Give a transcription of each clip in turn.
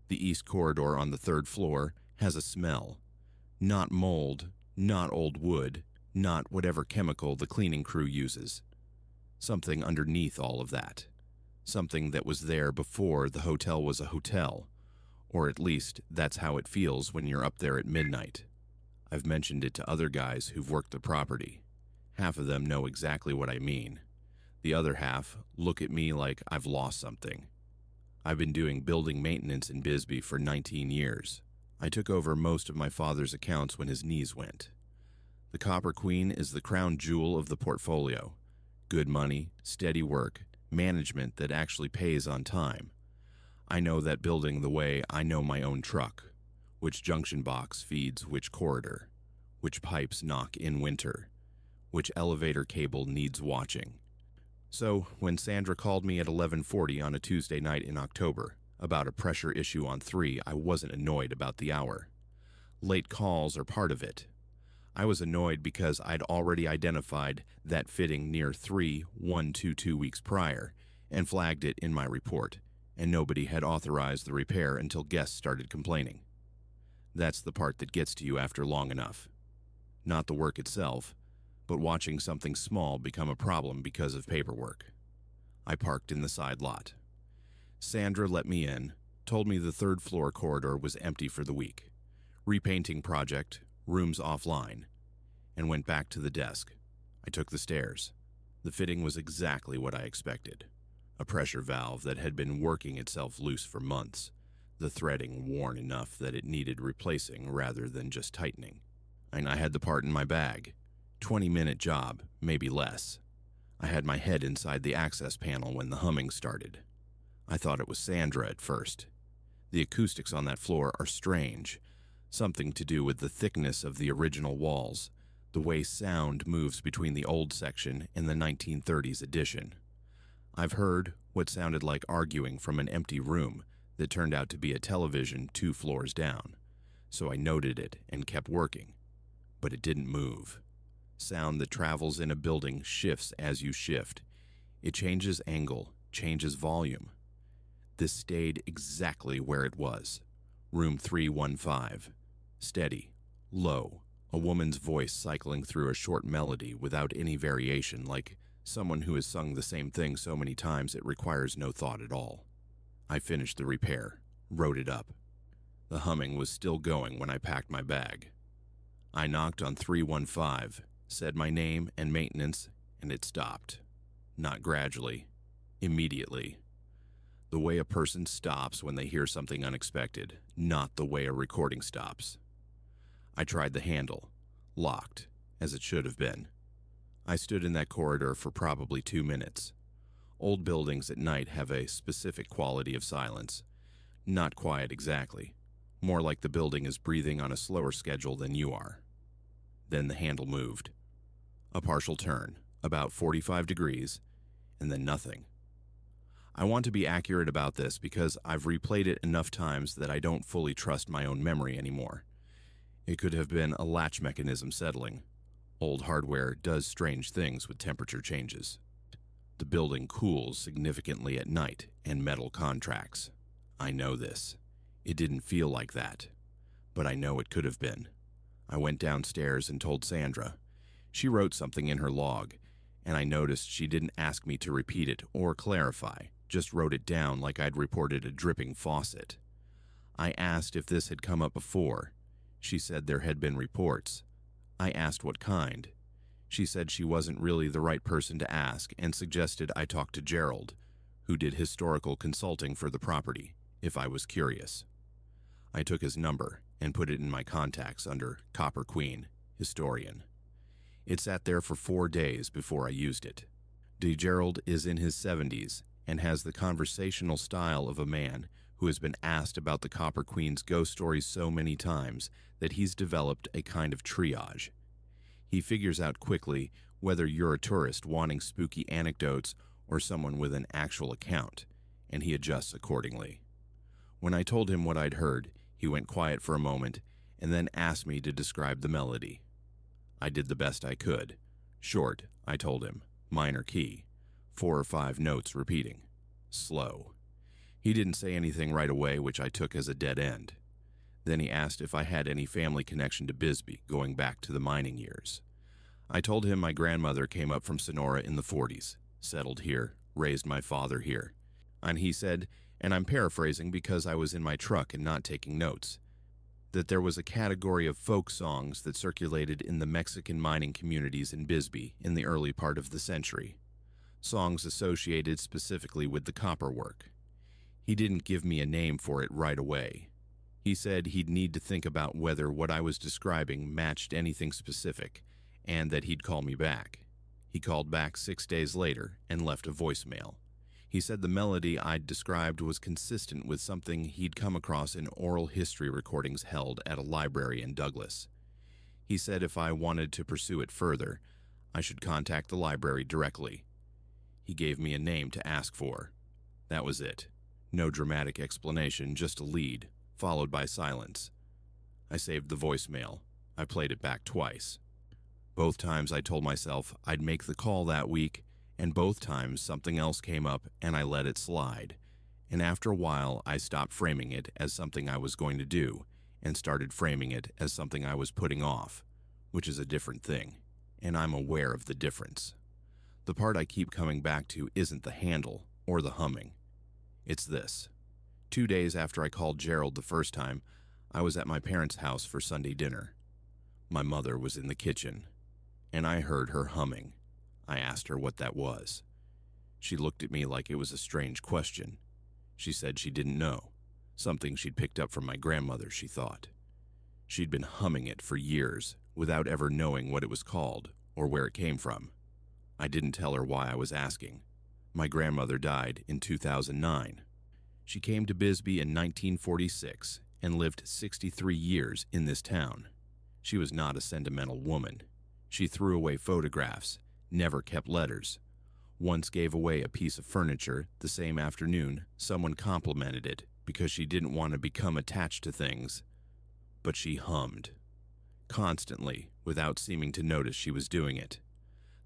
The east corridor on the third floor has a smell. Not mold, not old wood, not whatever chemical the cleaning crew uses. Something underneath all of that. Something that was there before the hotel was a hotel, or at least that's how it feels when you're up there at midnight. I've mentioned it to other guys who've worked the property. Half of them know exactly what I mean. The other half look at me like I've lost something. I've been doing building maintenance in Bisbee for 19 years. I took over most of my father's accounts when his knees went. The Copper Queen is the crown jewel of the portfolio. Good money, steady work, management that actually pays on time. I know that building the way I know my own truck. Which junction box feeds which corridor. Which pipes knock in winter. Which elevator cable needs watching. So, when Sandra called me at 11:40 on a Tuesday night in October about a pressure issue on 3, I wasn't annoyed about the hour. Late calls are part of it. I was annoyed because I'd already identified that fitting near 3-122 weeks prior and flagged it in my report, and nobody had authorized the repair until guests started complaining. That's the part that gets to you after long enough. Not the work itself, but watching something small become a problem because of paperwork. I parked in the side lot. Sandra let me in, told me the third floor corridor was empty for the week. Repainting project, rooms offline, and went back to the desk. I took the stairs. The fitting was exactly what I expected. A pressure valve that had been working itself loose for months, the threading worn enough that it needed replacing rather than just tightening. And I had the part in my bag. 20-minute job, maybe less. I had my head inside the access panel when the humming started. I thought it was Sandra at first. The acoustics on that floor are strange. Something to do with the thickness of the original walls, the way sound moves between the old section and the 1930s edition. I've heard what sounded like arguing from an empty room that turned out to be a television 2 floors down, so I noted it and kept working. But it didn't move. Sound that travels in a building shifts as you shift. It changes angle, changes volume. This stayed exactly where it was. Room 315. Steady, low, a woman's voice cycling through a short melody without any variation, like someone who has sung the same thing so many times it requires no thought at all. I finished the repair, wrote it up. The humming was still going when I packed my bag. I knocked on 315, said my name and maintenance, and it stopped. Not gradually, immediately. The way a person stops when they hear something unexpected, not the way a recording stops. I tried the handle, locked, as it should have been. I stood in that corridor for probably 2 minutes. Old buildings at night have a specific quality of silence. Not quiet exactly, more like the building is breathing on a slower schedule than you are. Then the handle moved. A partial turn, about 45 degrees, and then nothing. I want to be accurate about this because I've replayed it enough times that I don't fully trust my own memory anymore. It could have been a latch mechanism settling. Old hardware does strange things with temperature changes. The building cools significantly at night and metal contracts. I know this. It didn't feel like that, but I know it could have been. I went downstairs and told Sandra. She wrote something in her log, and I noticed she didn't ask me to repeat it or clarify, just wrote it down like I'd reported a dripping faucet. I asked if this had come up before. She said there had been reports. I asked what kind. She said she wasn't really the right person to ask and suggested I talk to Gerald, who did historical consulting for the property, if I was curious. I took his number and put it in my contacts under Copper Queen, historian. It sat there for 4 days before I used it. Gerald is in his 70s and has the conversational style of a man who has been asked about the Copper Queen's ghost stories so many times that he's developed a kind of triage. He figures out quickly whether you're a tourist wanting spooky anecdotes or someone with an actual account, and he adjusts accordingly. When I told him what I'd heard, he went quiet for a moment and then asked me to describe the melody. I did the best I could. Short, I told him. Minor key. 4 or 5 notes repeating. Slow. He didn't say anything right away, which I took as a dead end. Then he asked if I had any family connection to Bisbee, going back to the mining years. I told him my grandmother came up from Sonora in the 40s, settled here, raised my father here. And he said, and I'm paraphrasing because I was in my truck and not taking notes, that there was a category of folk songs that circulated in the Mexican mining communities in Bisbee in the early part of the century. Songs associated specifically with the copper work. He didn't give me a name for it right away. He said he'd need to think about whether what I was describing matched anything specific, and that he'd call me back. He called back 6 days later and left a voicemail. He said the melody I'd described was consistent with something he'd come across in oral history recordings held at a library in Douglas. He said if I wanted to pursue it further, I should contact the library directly. He gave me a name to ask for. That was it. No dramatic explanation, just a lead, followed by silence. I saved the voicemail. I played it back twice. Both times I told myself I'd make the call that week, and both times something else came up and I let it slide. And after a while, I stopped framing it as something I was going to do and started framing it as something I was putting off, which is a different thing, and I'm aware of the difference. The part I keep coming back to isn't the handle or the humming. It's this. 2 days after I called Gerald the first time, I was at my parents' house for Sunday dinner. My mother was in the kitchen, and I heard her humming. I asked her what that was. She looked at me like it was a strange question. She said she didn't know. Something she'd picked up from my grandmother, she thought. She'd been humming it for years, without ever knowing what it was called or where it came from. I didn't tell her why I was asking. My grandmother died in 2009. She came to Bisbee in 1946 and lived 63 years in this town. She was not a sentimental woman. She threw away photographs, never kept letters. Once gave away a piece of furniture the same afternoon someone complimented it because she didn't want to become attached to things. But she hummed. Constantly, without seeming to notice she was doing it.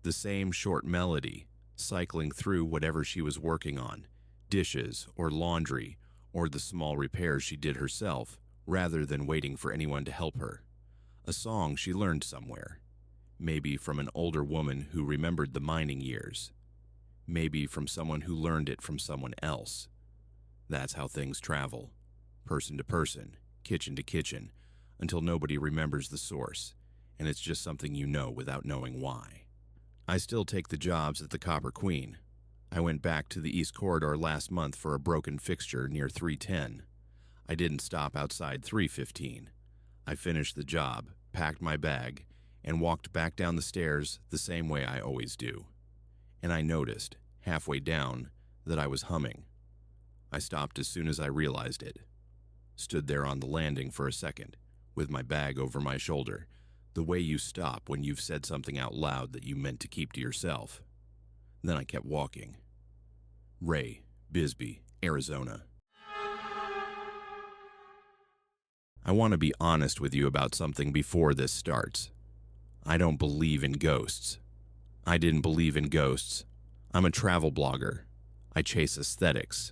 The same short melody, cycling through whatever she was working on, dishes or laundry, or the small repairs she did herself, rather than waiting for anyone to help her. A song she learned somewhere. Maybe from an older woman who remembered the mining years. Maybe from someone who learned it from someone else. That's how things travel. Person to person, kitchen to kitchen, until nobody remembers the source, and it's just something you know without knowing why. I still take the jobs at the Copper Queen. I went back to the East Corridor last month for a broken fixture near 310. I didn't stop outside 315. I finished the job, packed my bag, and walked back down the stairs the same way I always do. And I noticed, halfway down, that I was humming. I stopped as soon as I realized it. Stood there on the landing for a second, with my bag over my shoulder, the way you stop when you've said something out loud that you meant to keep to yourself. Then I kept walking. Ray, Bisbee, Arizona. I want to be honest with you about something before this starts. I don't believe in ghosts. I didn't believe in ghosts. I'm a travel blogger. I chase aesthetics.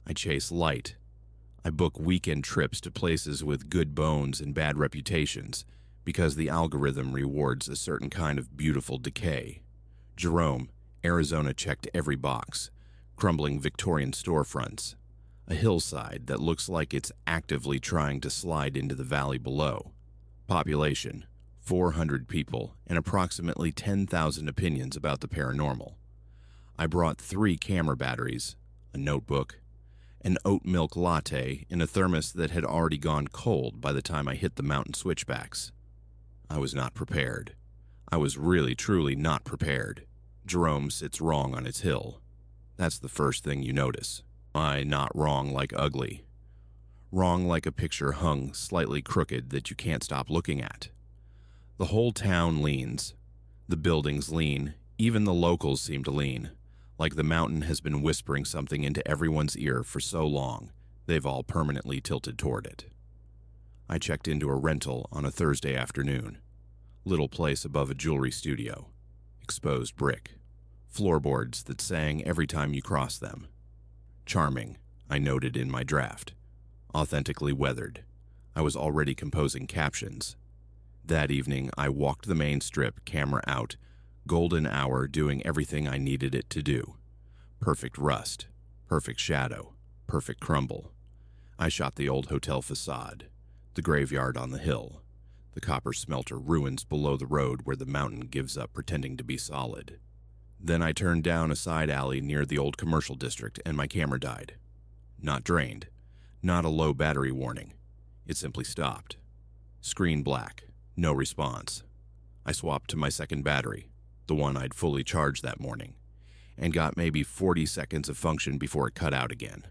I chase light. I book weekend trips to places with good bones and bad reputations because the algorithm rewards a certain kind of beautiful decay. Jerome, Arizona checked every box. Crumbling Victorian storefronts. A hillside that looks like it's actively trying to slide into the valley below. Population, 400 people, and approximately 10,000 opinions about the paranormal. I brought 3 camera batteries, a notebook, an oat milk latte in a thermos that had already gone cold by the time I hit the mountain switchbacks. I was not prepared. I was really, truly not prepared. Jerome sits wrong on its hill. That's the first thing you notice. Not wrong like ugly. Wrong like a picture hung slightly crooked that you can't stop looking at. The whole town leans. The buildings lean. Even the locals seem to lean. Like the mountain has been whispering something into everyone's ear for so long, they've all permanently tilted toward it. I checked into a rental on a Thursday afternoon. Little place above a jewelry studio. Exposed brick. Floorboards that sang every time you crossed them. Charming, I noted in my draft. Authentically weathered. I was already composing captions. That evening, I walked the main strip, camera out, golden hour doing everything I needed it to do. Perfect rust, perfect shadow, perfect crumble. I shot the old hotel facade, the graveyard on the hill, the copper smelter ruins below the road where the mountain gives up pretending to be solid. Then I turned down a side alley near the old commercial district and my camera died. Not drained, not a low battery warning. It simply stopped. Screen black, no response. I swapped to my second battery, the one I'd fully charged that morning, and got maybe 40 seconds of function before it cut out again.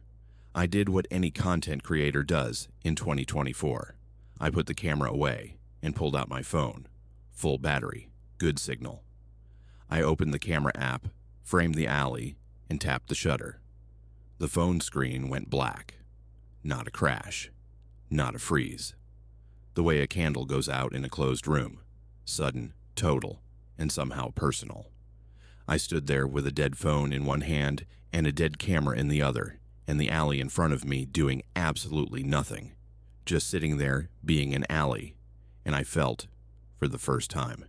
I did what any content creator does in 2024. I put the camera away and pulled out my phone. Full battery, good signal. I opened the camera app, framed the alley, and tapped the shutter. The phone screen went black. Not a crash. Not a freeze. The way a candle goes out in a closed room. Sudden, total, and somehow personal. I stood there with a dead phone in one hand and a dead camera in the other, and the alley in front of me doing absolutely nothing. Just sitting there, being an alley. And I felt, for the first time,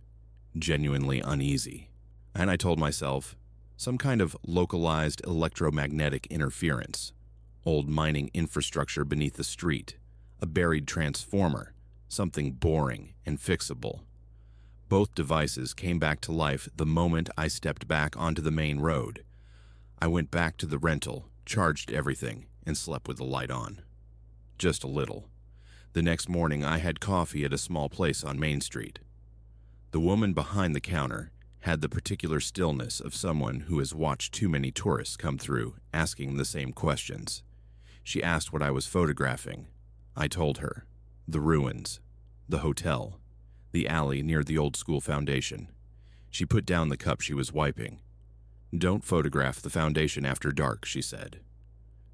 genuinely uneasy. And I told myself, some kind of localized electromagnetic interference. Old mining infrastructure beneath the street. A buried transformer. Something boring and fixable. Both devices came back to life the moment I stepped back onto the main road. I went back to the rental, charged everything, and slept with the light on. Just a little. The next morning I had coffee at a small place on Main Street. The woman behind the counter had the particular stillness of someone who has watched too many tourists come through asking the same questions. She asked what I was photographing. I told her. The ruins. The hotel. The alley near the old school foundation. She put down the cup she was wiping. "Don't photograph the foundation after dark," she said.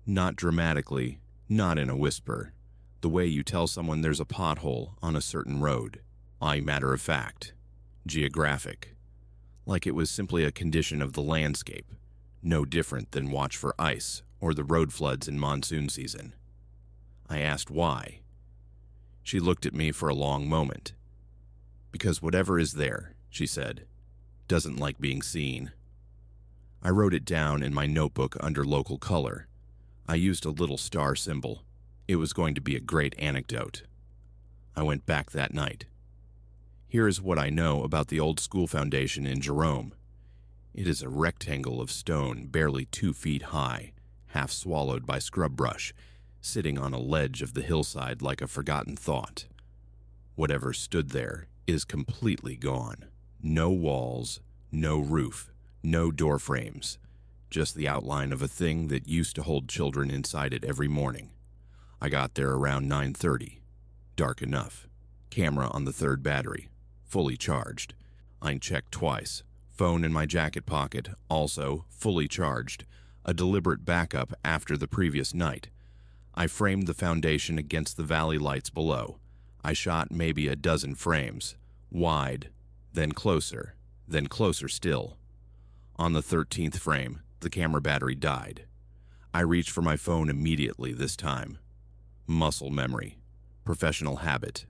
Not dramatically, not in a whisper. The way you tell someone there's a pothole on a certain road. Matter of fact. Geographic. Like it was simply a condition of the landscape. No different than watch for ice or the road floods in monsoon season. I asked why. She looked at me for a long moment. "Because whatever is there," she said, "doesn't like being seen." I wrote it down in my notebook under local color. I used a little star symbol. It was going to be a great anecdote. I went back that night. Here is what I know about the old school foundation in Jerome. It is a rectangle of stone barely 2 feet high, half swallowed by scrub brush, sitting on a ledge of the hillside like a forgotten thought. Whatever stood there is completely gone. No walls, no roof, no door frames, just the outline of a thing that used to hold children inside it every morning. I got there around 9:30. Dark enough. Camera on the third battery. Fully charged. I checked twice. Phone in my jacket pocket, also fully charged. A deliberate backup after the previous night. I framed the foundation against the valley lights below. I shot maybe a dozen frames. Wide, then closer still. On the 13th frame, the camera battery died. I reached for my phone immediately this time. Muscle memory. Professional habit.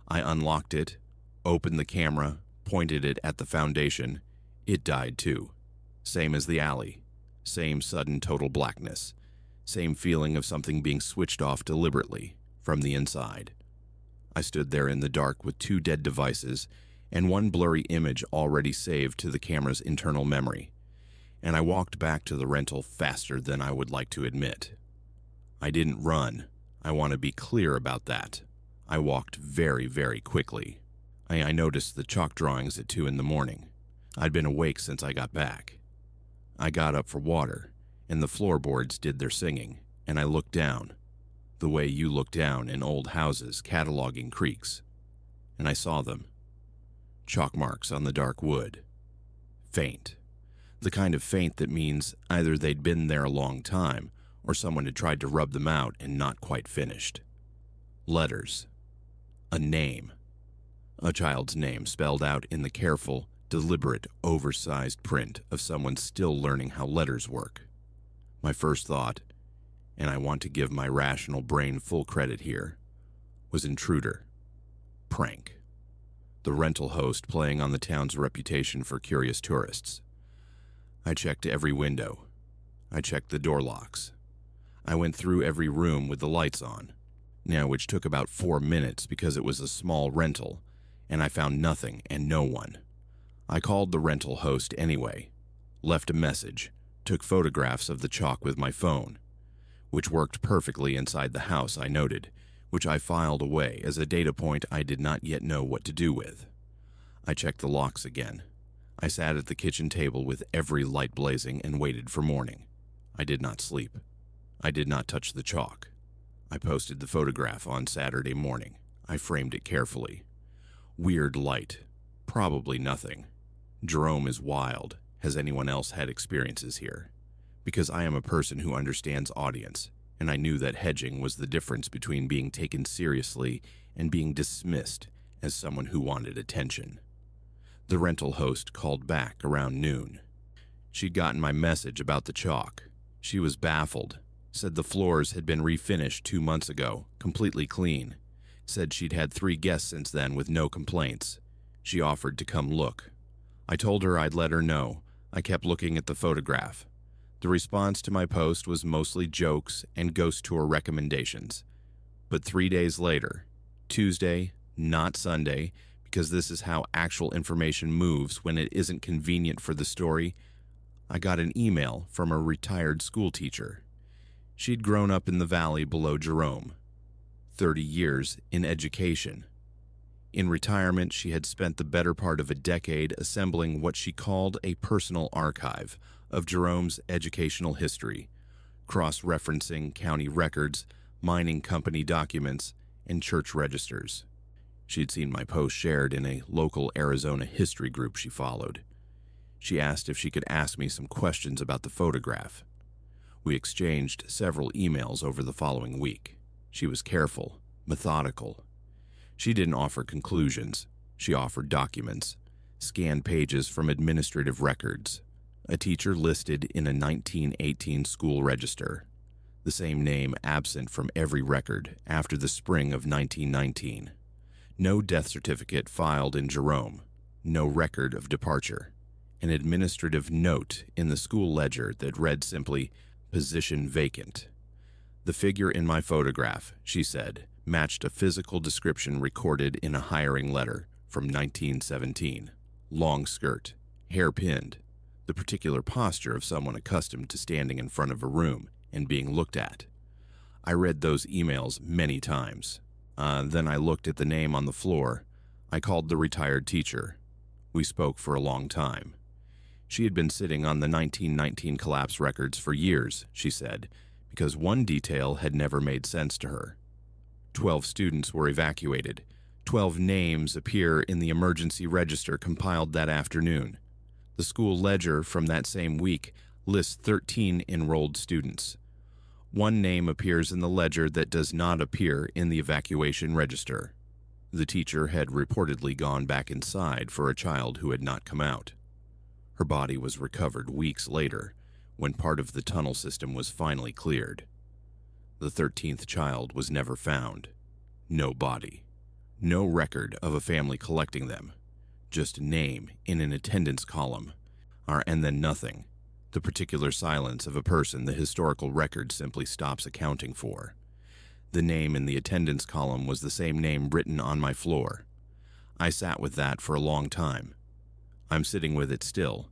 I unlocked it, opened the camera, pointed it at the foundation. It died too. Same as the alley. Same sudden total blackness. Same feeling of something being switched off deliberately, from the inside. I stood there in the dark with 2 dead devices and 1 blurry image already saved to the camera's internal memory, and I walked back to the rental faster than I would like to admit. I didn't run. I want to be clear about that. I walked very, very quickly. I noticed the chalk drawings at 2 in the morning. I'd been awake since I got back. I got up for water, and the floorboards did their singing, and I looked down, the way you look down in old houses cataloging creeks, and I saw them. Chalk marks on the dark wood. Faint. The kind of faint that means either they'd been there a long time or someone had tried to rub them out and not quite finished. Letters. A name. A child's name spelled out in the careful, deliberate, oversized print of someone still learning how letters work. My first thought, and I want to give my rational brain full credit here, was intruder. Prank. The rental host playing on the town's reputation for curious tourists. I checked every window. I checked the door locks. I went through every room with the lights on, now which took about 4 minutes because it was a small rental, and I found nothing and no one. I called the rental host anyway, left a message, took photographs of the chalk with my phone, which worked perfectly inside the house, I noted, which I filed away as a data point I did not yet know what to do with. I checked the locks again. I sat at the kitchen table with every light blazing and waited for morning. I did not sleep. I did not touch the chalk. I posted the photograph on Saturday morning. I framed it carefully. Weird light. Probably nothing. Jerome is wild. Has anyone else had experiences here? Because I am a person who understands audience, and I knew that hedging was the difference between being taken seriously and being dismissed as someone who wanted attention. The rental host called back around noon. She'd gotten my message about the chalk. She was baffled, said the floors had been refinished 2 months ago, completely clean. Said she'd had 3 guests since then with no complaints. She offered to come look. I told her I'd let her know. I kept looking at the photograph. The response to my post was mostly jokes and ghost tour recommendations. But 3 days later, Tuesday, not Sunday, because this is how actual information moves when it isn't convenient for the story, I got an email from a retired schoolteacher. She'd grown up in the valley below Jerome. 30 years in education. In retirement, she had spent the better part of a decade assembling what she called a personal archive of Jerome's educational history, cross-referencing county records, mining company documents, and church registers. She'd seen my post shared in a local Arizona history group she followed. She asked if she could ask me some questions about the photograph. We exchanged several emails over the following week. She was careful, methodical. She didn't offer conclusions. She offered documents, scanned pages from administrative records, a teacher listed in a 1918 school register, the same name absent from every record after the spring of 1919. No death certificate filed in Jerome, no record of departure, an administrative note in the school ledger that read simply, "Position vacant." The figure in my photograph, she said, matched a physical description recorded in a hiring letter from 1917. Long skirt, hair pinned, the particular posture of someone accustomed to standing in front of a room and being looked at. I read those emails many times. Then I looked at the name on the floor. I called the retired teacher. We spoke for a long time. She had been sitting on the 1919 collapse records for years, she said, because one detail had never made sense to her. 12 students were evacuated. 12 names appear in the emergency register compiled that afternoon. The school ledger from that same week lists 13 enrolled students. One name appears in the ledger that does not appear in the evacuation register. The teacher had reportedly gone back inside for a child who had not come out. Her body was recovered weeks later, when part of the tunnel system was finally cleared. The 13th child was never found. No body. No record of a family collecting them. Just name in an attendance column. And then nothing. The particular silence of a person the historical record simply stops accounting for. The name in the attendance column was the same name written on my floor. I sat with that for a long time. I'm sitting with it still.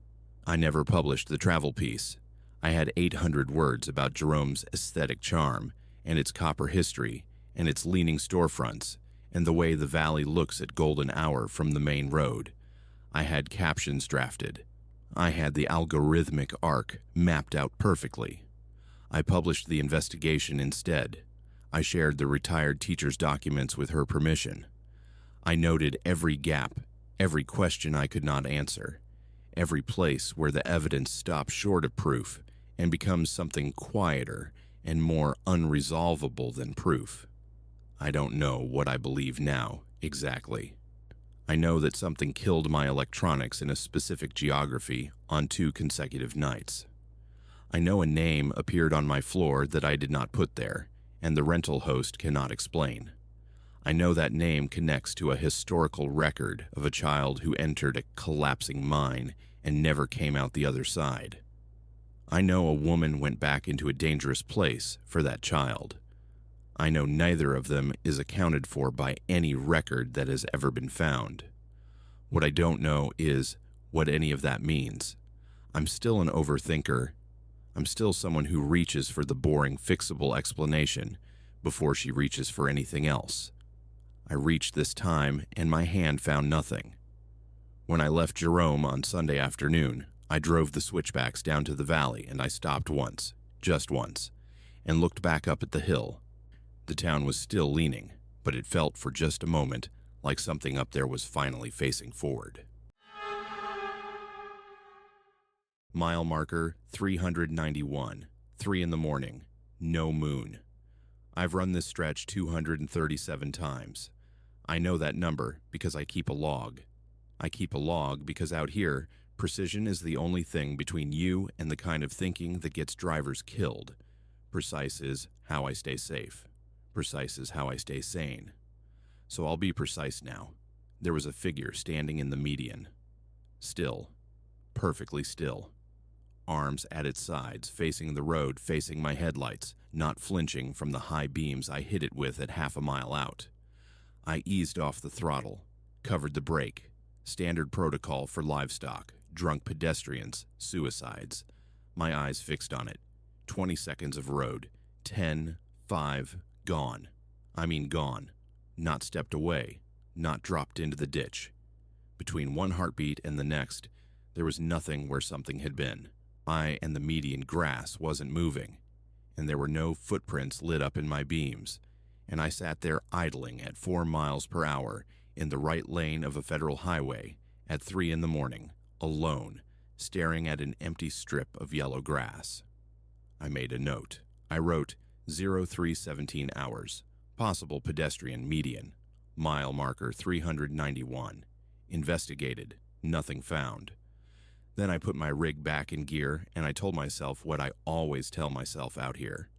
I never published the travel piece. I had 800 words about Jerome's aesthetic charm, and its copper history, and its leaning storefronts, and the way the valley looks at golden hour from the main road. I had captions drafted. I had the algorithmic arc mapped out perfectly. I published the investigation instead. I shared the retired teacher's documents with her permission. I noted every gap, every question I could not answer, every place where the evidence stops short of proof and becomes something quieter and more unresolvable than proof. I don't know what I believe now, exactly. I know that something killed my electronics in a specific geography on 2 consecutive nights. I know a name appeared on my floor that I did not put there, and the rental host cannot explain. I know that name connects to a historical record of a child who entered a collapsing mine and never came out the other side. I know a woman went back into a dangerous place for that child. I know neither of them is accounted for by any record that has ever been found. What I don't know is what any of that means. I'm still an overthinker. I'm still someone who reaches for the boring, fixable explanation before she reaches for anything else. I reached this time, and my hand found nothing. When I left Jerome on Sunday afternoon, I drove the switchbacks down to the valley, and I stopped once, just once, and looked back up at the hill. The town was still leaning, but it felt for just a moment like something up there was finally facing forward. Mile marker 391, 3 in the morning, no moon. I've run this stretch 237 times. I know that number because I keep a log. I keep a log because out here, precision is the only thing between you and the kind of thinking that gets drivers killed. Precise is how I stay safe. Precise is how I stay sane. So I'll be precise now. There was a figure standing in the median. Still. Perfectly still. Arms at its sides, facing the road, facing my headlights, not flinching from the high beams I hit it with at half a mile out. I eased off the throttle, covered the brake. Standard protocol for livestock, drunk pedestrians, suicides. My eyes fixed on it. 20 seconds of road. 10, 5, gone. I mean gone. Not stepped away, not dropped into the ditch. Between one heartbeat and the next, there was nothing where something had been. I and the median grass wasn't moving, and there were no footprints lit up in my beams, and I sat there idling at 4 miles per hour in the right lane of a federal highway at 3 in the morning, alone, staring at an empty strip of yellow grass. I made a note. I wrote 0317 hours, possible pedestrian median, mile marker 391, investigated, nothing found. Then I put my rig back in gear and I told myself what I always tell myself out here.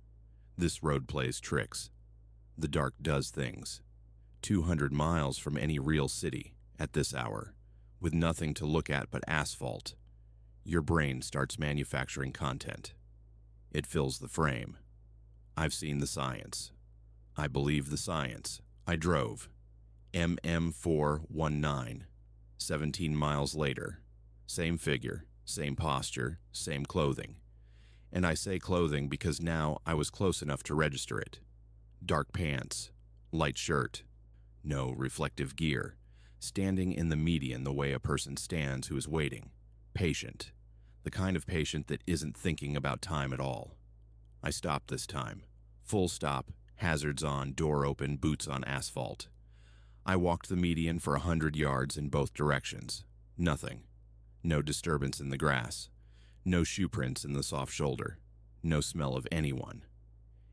This road plays tricks. The dark does things. 200 miles from any real city at this hour, with nothing to look at but asphalt. Your brain starts manufacturing content. It fills the frame. I've seen the science. I believe the science. I drove. MM419. 17 miles later. Same figure, same posture, same clothing. And I say clothing because now I was close enough to register it. Dark pants, light shirt, no reflective gear, standing in the median the way a person stands who is waiting, patient, the kind of patient that isn't thinking about time at all. I stopped this time. Full stop, hazards on, door open, boots on asphalt. I walked the median for 100 yards in both directions. Nothing. No disturbance in the grass. No shoe prints in the soft shoulder. No smell of anyone.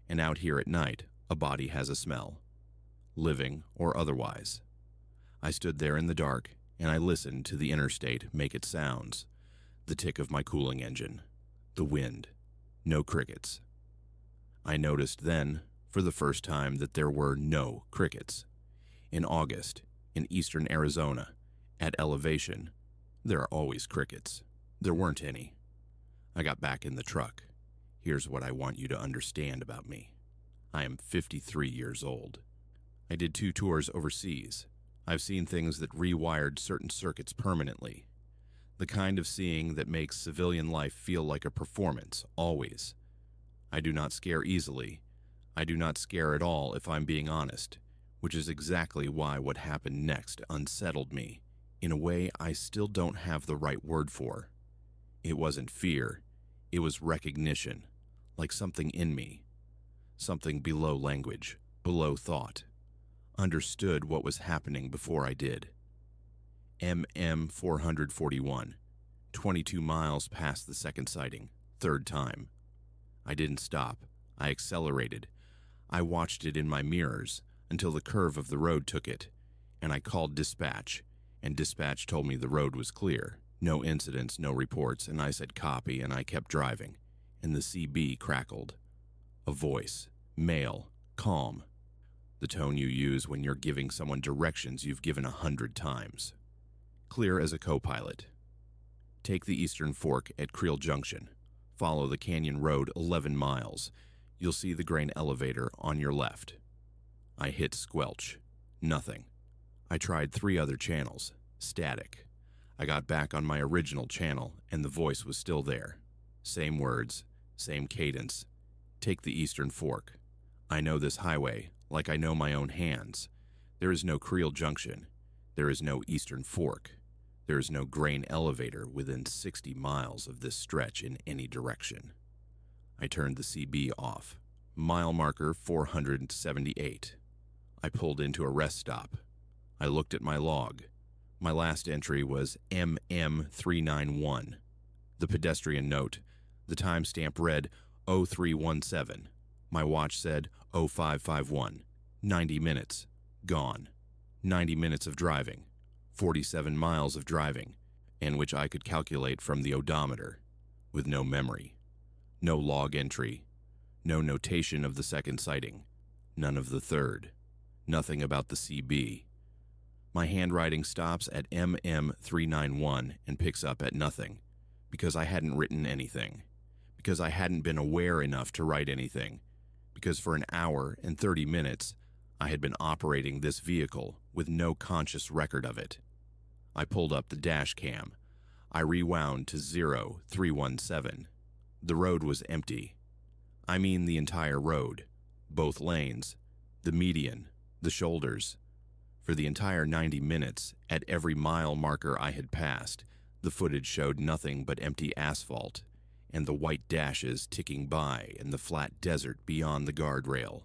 And out here at night, a body has a smell. Living or otherwise. I stood there in the dark, and I listened to the interstate make its sounds. The tick of my cooling engine. The wind. No crickets. I noticed then, for the first time, that there were no crickets. In August, in eastern Arizona, at elevation, there are always crickets. There weren't any. I got back in the truck. Here's what I want you to understand about me. I am 53 years old. I did 2 tours overseas. I've seen things that rewired certain circuits permanently. The kind of seeing that makes civilian life feel like a performance, always. I do not scare easily. I do not scare at all if I'm being honest, which is exactly why what happened next unsettled me, in a way I still don't have the right word for. It wasn't fear. It was recognition, like something in me. Something below language, below thought. Understood what was happening before I did. MM441, 22 miles past the second sighting, third time. I didn't stop. I accelerated. I watched it in my mirrors until the curve of the road took it, and I called dispatch, and dispatch told me the road was clear. No incidents, no reports, and I said copy, and I kept driving. and the CB crackled. A voice, male, calm. The tone you use when you're giving someone directions you've given 100 times. Clear as a co-pilot. Take the Eastern Fork at Creel Junction. Follow the canyon road 11 miles. You'll see the grain elevator on your left. I hit squelch. Nothing. I tried 3 other channels. Static. I got back on my original channel, and the voice was still there. Same words, same cadence. Take the Eastern Fork. I know this highway like I know my own hands. There is no Creel Junction. There is no Eastern Fork. There is no grain elevator within 60 miles of this stretch in any direction. I turned the CB off. Mile marker 478. I pulled into a rest stop. I looked at my log. My last entry was MM391. The pedestrian note. The timestamp read 0317. My watch said 0551. 90 minutes. Gone. 90 minutes of driving. 47 miles of driving, and which I could calculate from the odometer, with no memory. No log entry. No notation of the second sighting. None of the third. Nothing about the CB. My handwriting stops at MM391 and picks up at nothing, because I hadn't written anything, because I hadn't been aware enough to write anything, because for an hour and 30 minutes I had been operating this vehicle with no conscious record of it. I pulled up the dash cam. I rewound to 0317. The road was empty. I mean the entire road, both lanes, the median, the shoulders. For the entire 90 minutes, at every mile marker I had passed, the footage showed nothing but empty asphalt and the white dashes ticking by in the flat desert beyond the guardrail,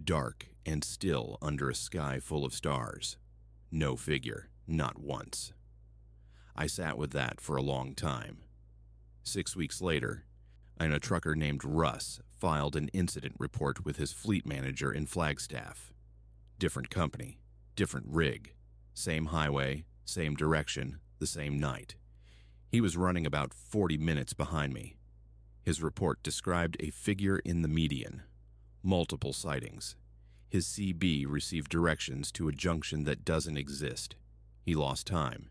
dark and still under a sky full of stars. No figure, not once. I sat with that for a long time. 6 weeks later, a trucker named Russ filed an incident report with his fleet manager in Flagstaff. Different company, different rig, same highway, same direction, the same night. He was running about 40 minutes behind me. His report described a figure in the median, multiple sightings. His CB received directions to a junction that doesn't exist. He lost time.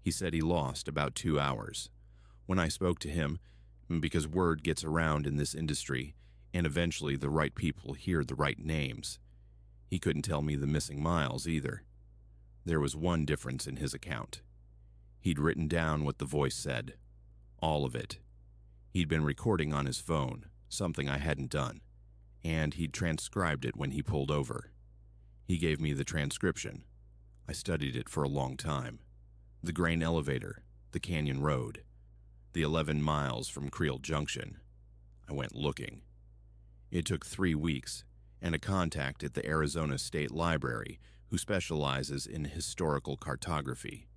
He said he lost about 2 hours. When I spoke to him, because word gets around in this industry, and eventually the right people hear the right names, he couldn't tell me the missing miles either. There was one difference in his account. He'd written down what the voice said. All of it. He'd been recording on his phone, something I hadn't done, and he'd transcribed it when he pulled over. He gave me the transcription. I studied it for a long time. The grain elevator, the canyon road, the 11 miles from Creel Junction. I went looking. It took 3 weeks, and a contact at the Arizona State Library who specializes in historical cartography.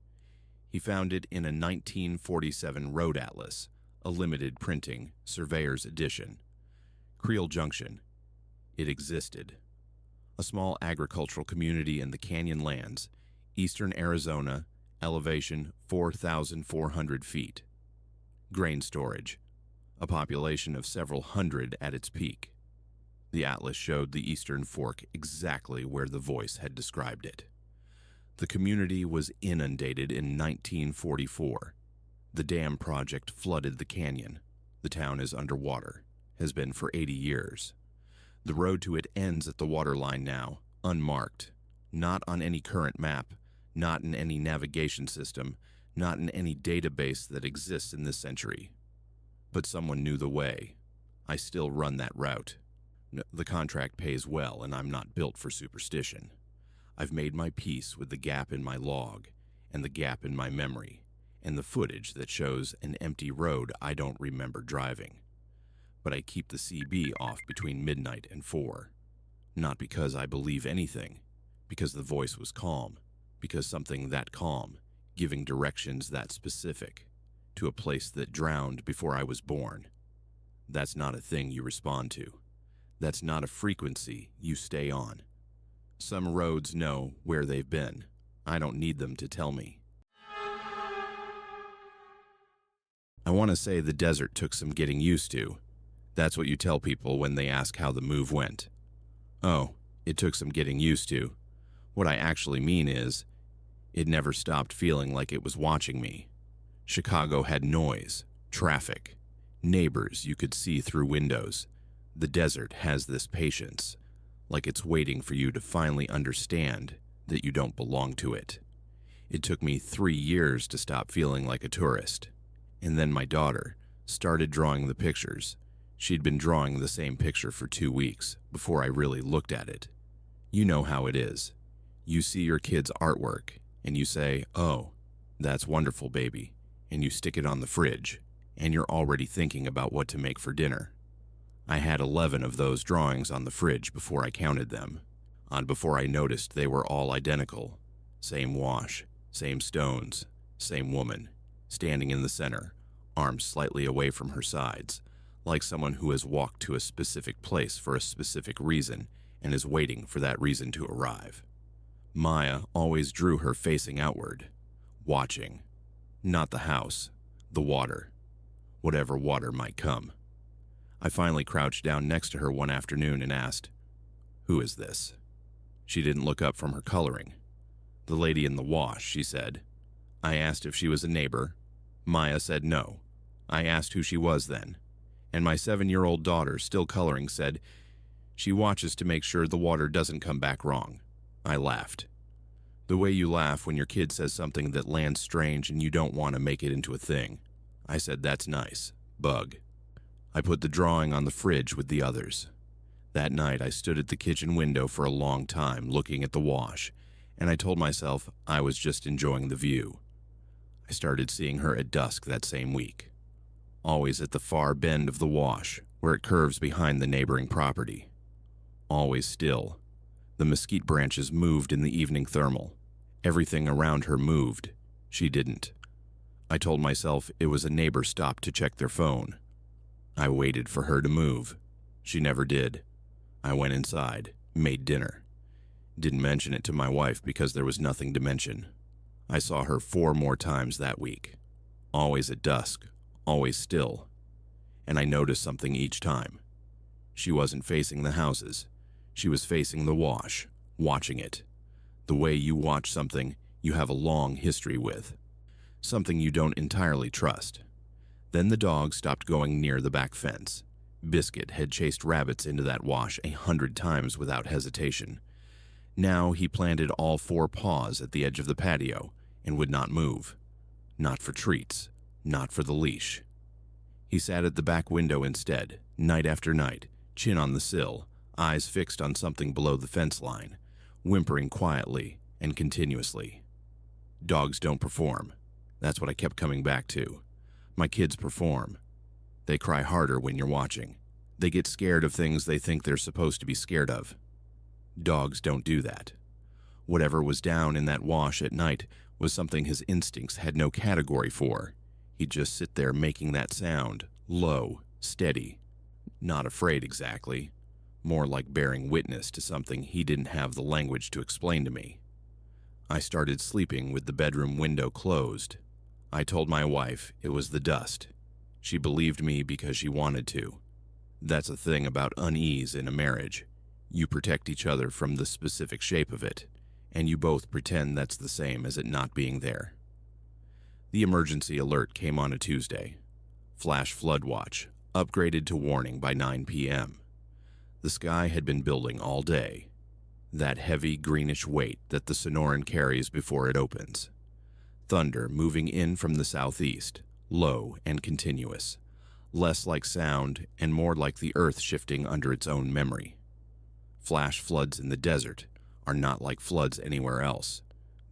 He found it in a 1947 road atlas, a limited printing, surveyor's edition. Creel Junction. It existed. A small agricultural community in the canyon lands, eastern Arizona, elevation 4,400 feet. Grain storage. A population of several hundred at its peak. The atlas showed the Eastern Fork exactly where the voice had described it. The community was inundated in 1944. The dam project flooded the canyon. The town is underwater, has been for 80 years. The road to it ends at the waterline now, unmarked, not on any current map, not in any navigation system, not in any database that exists in this century. But someone knew the way. I still run that route. The contract pays well, and I'm not built for superstition. I've made my peace with the gap in my log, and the gap in my memory, and the footage that shows an empty road I don't remember driving. But I keep the CB off between midnight and 4. Not because I believe anything, because the voice was calm, because something that calm, giving directions that specific, to a place that drowned before I was born. That's not a thing you respond to. That's not a frequency you stay on. Some roads know where they've been. I don't need them to tell me. I want to say the desert took some getting used to. That's what you tell people when they ask how the move went. Oh, it took some getting used to. What I actually mean is, it never stopped feeling like it was watching me. Chicago had noise, traffic, neighbors you could see through windows. The desert has this patience, like it's waiting for you to finally understand that you don't belong to it. It took me 3 years to stop feeling like a tourist. And then my daughter started drawing the pictures. She'd been drawing the same picture for 2 weeks before I really looked at it. You know how it is. You see your kid's artwork and you say, "Oh, that's wonderful, baby," and you stick it on the fridge, and you're already thinking about what to make for dinner. I had 11 of those drawings on the fridge before I counted them, before I noticed they were all identical. Same wash, same stones, same woman, standing in the center, arms slightly away from her sides, like someone who has walked to a specific place for a specific reason and is waiting for that reason to arrive. Maya always drew her facing outward, watching. Not the house, the water. Whatever water might come. I finally crouched down next to her one afternoon and asked, "Who is this?" She didn't look up from her coloring. "The lady in the wash," she said. I asked if she was a neighbor. Maya said no. I asked who she was then. And my 7-year-old daughter, still coloring, said, "She watches to make sure the water doesn't come back wrong." I laughed. The way you laugh when your kid says something that lands strange and you don't want to make it into a thing. I said, "That's nice. Bug." I put the drawing on the fridge with the others. That night I stood at the kitchen window for a long time looking at the wash, and I told myself I was just enjoying the view. I started seeing her at dusk that same week. Always at the far bend of the wash, where it curves behind the neighboring property. Always still. The mesquite branches moved in the evening thermal. Everything around her moved. She didn't. I told myself it was a neighbor stopped to check their phone. I waited for her to move. She never did. I went inside, made dinner. Didn't mention it to my wife because there was nothing to mention. I saw her 4 more times that week. Always at dusk, always still. And I noticed something each time. She wasn't facing the houses. She was facing the wash, watching it. The way you watch something you have a long history with. Something you don't entirely trust. Then the dog stopped going near the back fence. Biscuit had chased rabbits into that wash 100 times without hesitation. Now he planted all 4 paws at the edge of the patio and would not move. Not for treats, not for the leash. He sat at the back window instead, night after night, chin on the sill, eyes fixed on something below the fence line, whimpering quietly and continuously. Dogs don't perform. That's what I kept coming back to. My kids perform. They cry harder when you're watching. They get scared of things they think they're supposed to be scared of. Dogs don't do that. Whatever was down in that wash at night was something his instincts had no category for. He'd just sit there making that sound, low, steady. Not afraid exactly. More like bearing witness to something he didn't have the language to explain to me. I started sleeping with the bedroom window closed. I told my wife it was the dust. She believed me because she wanted to. That's a thing about unease in a marriage. You protect each other from the specific shape of it, and you both pretend that's the same as it not being there. The emergency alert came on a Tuesday. Flash flood watch, upgraded to warning by 9 p.m. The sky had been building all day. That heavy greenish weight that the Sonoran carries before it opens. Thunder moving in from the southeast, low and continuous. Less like sound and more like the earth shifting under its own memory. Flash floods in the desert are not like floods anywhere else.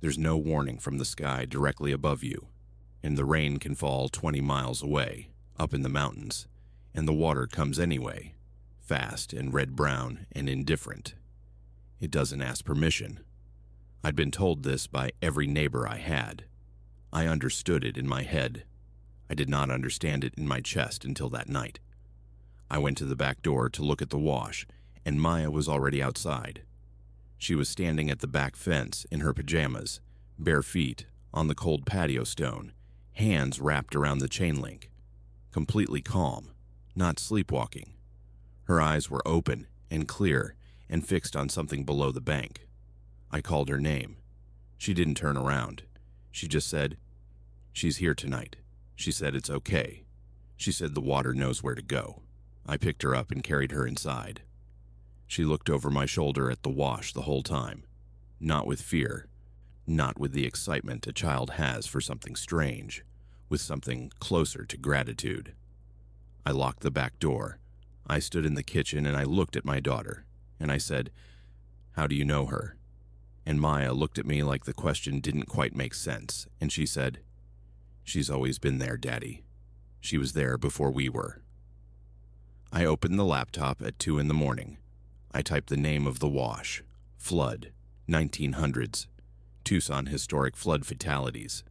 There's no warning from the sky directly above you, and the rain can fall 20 miles away, up in the mountains, and the water comes anyway, fast and red-brown and indifferent. It doesn't ask permission. I'd been told this by every neighbor I had. I understood it in my head. I did not understand it in my chest until that night. I went to the back door to look at the wash, and Maya was already outside. She was standing at the back fence in her pajamas, bare feet, on the cold patio stone, hands wrapped around the chain link. Completely calm, not sleepwalking. Her eyes were open and clear and fixed on something below the bank. I called her name. She didn't turn around. She just said, "She's here tonight." She said it's okay. She said the water knows where to go. I picked her up and carried her inside. She looked over my shoulder at the wash the whole time, not with fear, not with the excitement a child has for something strange, with something closer to gratitude. I locked the back door. I stood in the kitchen and I looked at my daughter, and I said, "How do you know her?" And Maya looked at me like the question didn't quite make sense, and she said, "She's always been there, Daddy. She was there before we were." I opened the laptop at 2 in the morning. I typed the name of the wash, Flood, 1900s, Tucson Historic Flood Fatalities.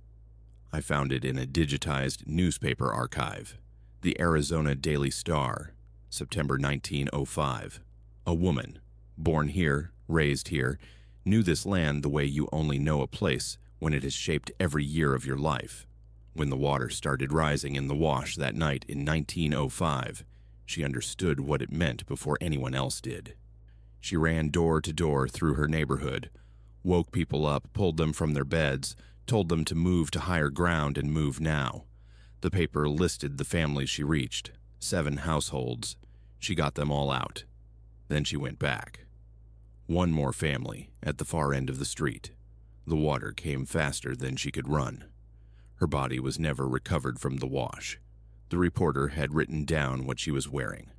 I found it in a digitized newspaper archive, the Arizona Daily Star, September 1905. A woman, born here, raised here, knew this land the way you only know a place when it has shaped every year of your life. When the water started rising in the wash that night in 1905, she understood what it meant before anyone else did. She ran door to door through her neighborhood, woke people up, pulled them from their beds, told them to move to higher ground and move now. The paper listed the families she reached, 7 households. She got them all out. Then she went back. One more family at the far end of the street. The water came faster than she could run. Her body was never recovered from the wash. The reporter had written down what she was wearing.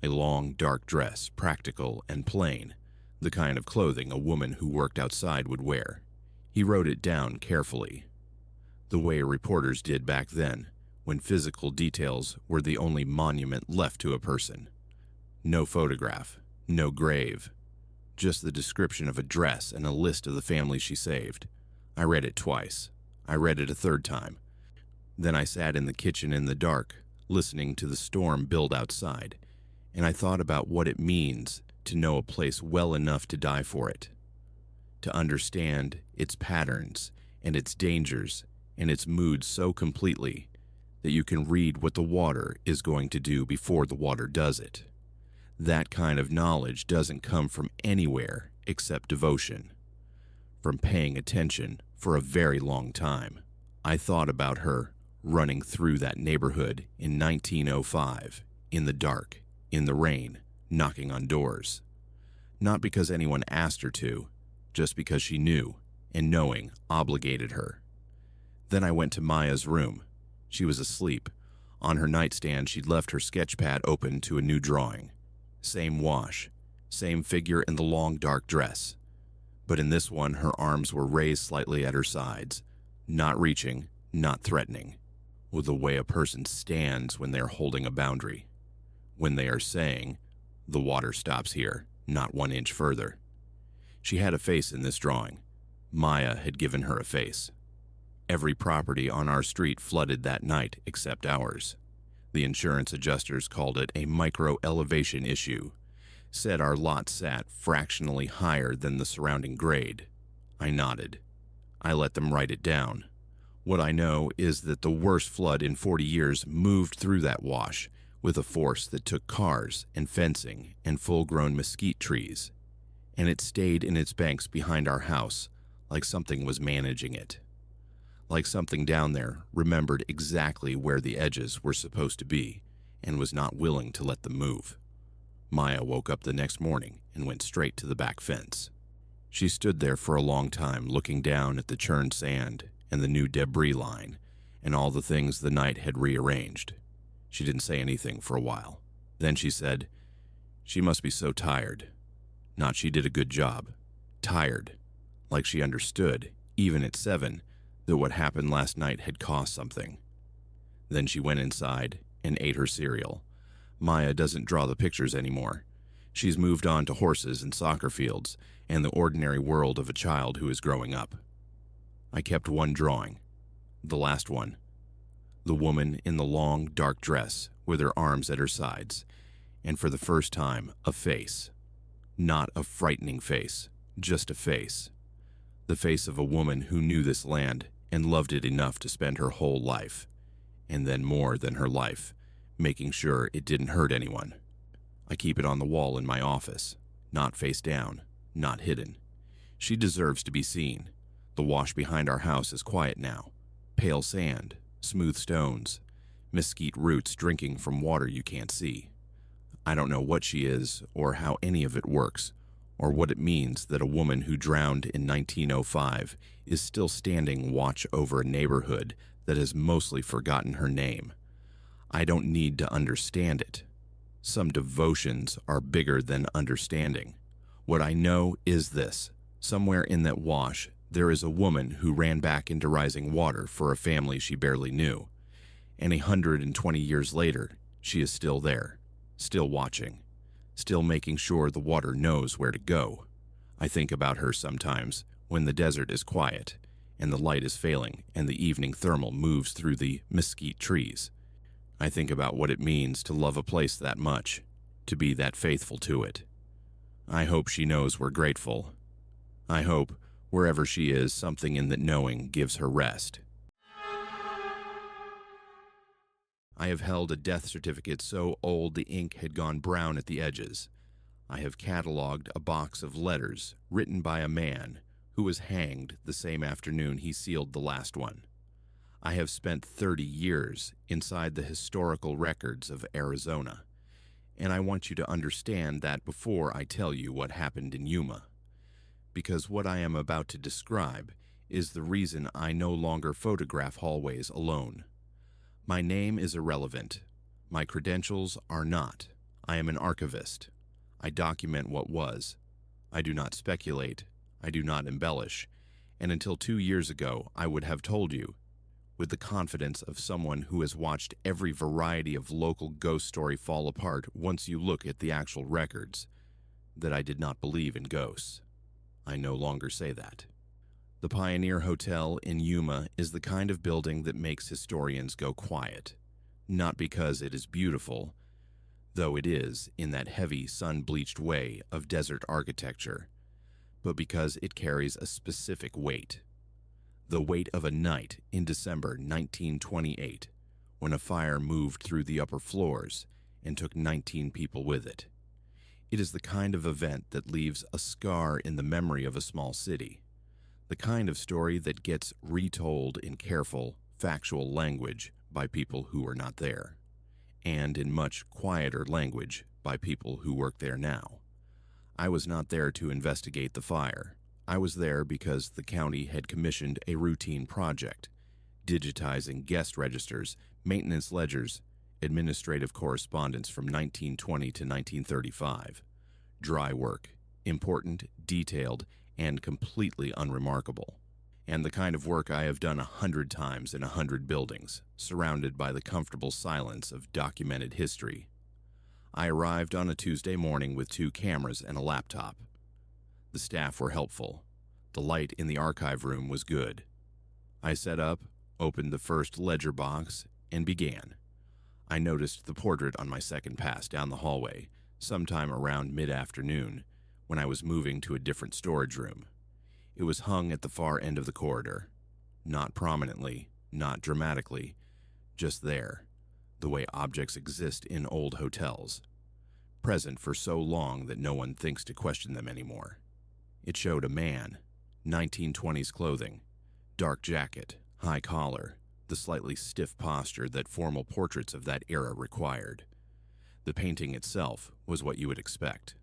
A long, dark dress, practical and plain, the kind of clothing a woman who worked outside would wear. He wrote it down carefully, the way reporters did back then, when physical details were the only monument left to a person. No photograph, no grave, just the description of a dress and a list of the families she saved. I read it twice. I read it a third time. Then I sat in the kitchen in the dark, listening to the storm build outside, and I thought about what it means to know a place well enough to die for it, to understand its patterns and its dangers and its moods so completely that you can read what the water is going to do before the water does it. That kind of knowledge doesn't come from anywhere except devotion, from paying attention for a very long time. I thought about her running through that neighborhood in 1905, in the dark, in the rain, knocking on doors. Not because anyone asked her to, just because she knew, and knowing obligated her. Then I went to Maya's room. She was asleep. On her nightstand, she'd left her sketch pad open to a new drawing. Same wash, same figure in the long dark dress. But in this one, her arms were raised slightly at her sides, not reaching, not threatening, with the way a person stands when they are holding a boundary, when they are saying, "The water stops here, not 1 inch further." She had a face in this drawing. Maya had given her a face. Every property on our street flooded that night except ours. The insurance adjusters called it a micro-elevation issue, said our lot sat fractionally higher than the surrounding grade. I nodded. I let them write it down. What I know is that the worst flood in 40 years moved through that wash with a force that took cars and fencing and full-grown mesquite trees, and it stayed in its banks behind our house like something was managing it. Like something down there remembered exactly where the edges were supposed to be and was not willing to let them move. Maya woke up the next morning and went straight to the back fence. She stood there for a long time looking down at the churned sand and the new debris line and all the things the night had rearranged. She didn't say anything for a while. Then she said, "She must be so tired. Not she did a good job. Tired. Like she understood, even at 7, that what happened last night had cost something." Then she went inside and ate her cereal. Maya doesn't draw the pictures anymore. She's moved on to horses and soccer fields and the ordinary world of a child who is growing up. I kept one drawing, the last one. The woman in the long, dark dress with her arms at her sides, and for the first time, a face. Not a frightening face, just a face. The face of a woman who knew this land and loved it enough to spend her whole life, and then more than her life, making sure it didn't hurt anyone. I keep it on the wall in my office, not face down, not hidden. She deserves to be seen. The wash behind our house is quiet now. Pale sand, smooth stones, mesquite roots drinking from water you can't see. I don't know what she is or how any of it works, or what it means that a woman who drowned in 1905 is still standing watch over a neighborhood that has mostly forgotten her name. I don't need to understand it. Some devotions are bigger than understanding. What I know is this: somewhere in that wash, there is a woman who ran back into rising water for a family she barely knew. And 120 years later, she is still there, still watching, still making sure the water knows where to go. I think about her sometimes when the desert is quiet and the light is failing and the evening thermal moves through the mesquite trees. I think about what it means to love a place that much, to be that faithful to it. I hope she knows we're grateful. I hope, wherever she is, something in that knowing gives her rest. I have held a death certificate so old the ink had gone brown at the edges. I have cataloged a box of letters written by a man who was hanged the same afternoon he sealed the last one. I have spent 30 years inside the historical records of Arizona, and I want you to understand that before I tell you what happened in Yuma, because what I am about to describe is the reason I no longer photograph hallways alone. My name is irrelevant. My credentials are not. I am an archivist. I document what was. I do not speculate. I do not embellish. And until 2 years ago, I would have told you, with the confidence of someone who has watched every variety of local ghost story fall apart once you look at the actual records, that I did not believe in ghosts. I no longer say that. The Pioneer Hotel in Yuma is the kind of building that makes historians go quiet, not because it is beautiful, though it is in that heavy, sun-bleached way of desert architecture, but because it carries a specific weight. The weight of a night in December 1928, when a fire moved through the upper floors and took 19 people with it. It is the kind of event that leaves a scar in the memory of a small city, the kind of story that gets retold in careful, factual language by people who were not there, and in much quieter language by people who work there now. I was not there to investigate the fire. I was there because the county had commissioned a routine project, digitizing guest registers, maintenance ledgers, administrative correspondence from 1920 to 1935. Dry work, important, detailed, and completely unremarkable. And the kind of work I have done 100 times in 100 buildings, surrounded by the comfortable silence of documented history. I arrived on a Tuesday morning with 2 cameras and a laptop. The staff were helpful. The light in the archive room was good. I set up, opened the first ledger box, and began. I noticed the portrait on my second pass down the hallway, sometime around mid-afternoon, when I was moving to a different storage room. It was hung at the far end of the corridor. Not prominently, not dramatically, just there, the way objects exist in old hotels, present for so long that no one thinks to question them anymore. It showed a man, 1920s clothing, dark jacket, high collar, the slightly stiff posture that formal portraits of that era required. The painting itself was what you would expect.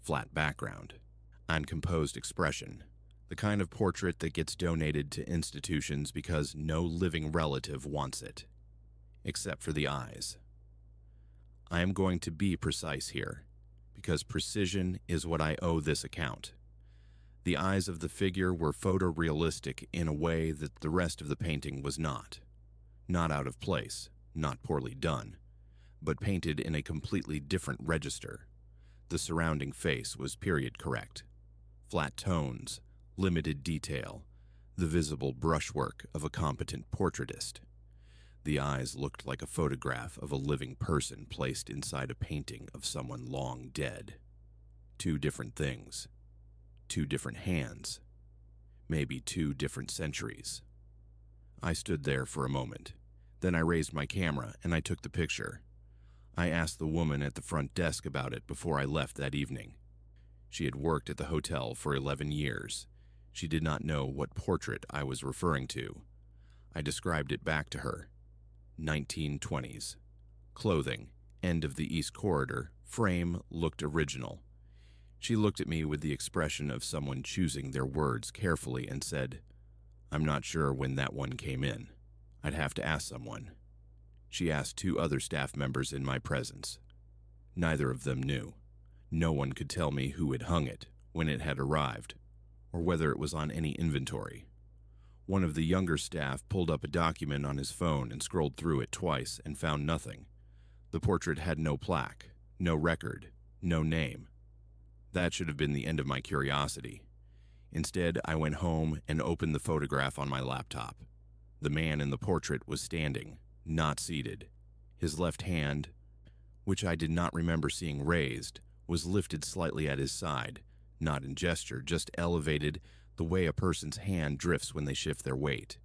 Flat background, uncomposed expression, the kind of portrait that gets donated to institutions because no living relative wants it, except for the eyes. I am going to be precise here, because precision is what I owe this account. The eyes of the figure were photorealistic in a way that the rest of the painting was not. Not out of place, not poorly done, but painted in a completely different register. The surrounding face was period correct. Flat tones, limited detail, the visible brushwork of a competent portraitist. The eyes looked like a photograph of a living person placed inside a painting of someone long dead. 2 different things. 2 different hands. Maybe 2 different centuries. I stood there for a moment. Then I raised my camera and I took the picture. I asked the woman at the front desk about it before I left that evening. She had worked at the hotel for 11 years. She did not know what portrait I was referring to. I described it back to her. 1920s. Clothing, end of the east corridor, frame looked original. She looked at me with the expression of someone choosing their words carefully and said, "I'm not sure when that one came in. I'd have to ask someone." She asked 2 other staff members in my presence. Neither of them knew. No one could tell me who had hung it, when it had arrived, or whether it was on any inventory. One of the younger staff pulled up a document on his phone and scrolled through it twice and found nothing. The portrait had no plaque, no record, no name. That should have been the end of my curiosity. Instead, I went home and opened the photograph on my laptop. The man in the portrait was standing, not seated. His left hand, which I did not remember seeing raised, was lifted slightly at his side, not in gesture, just elevated the way a person's hand drifts when they shift their weight.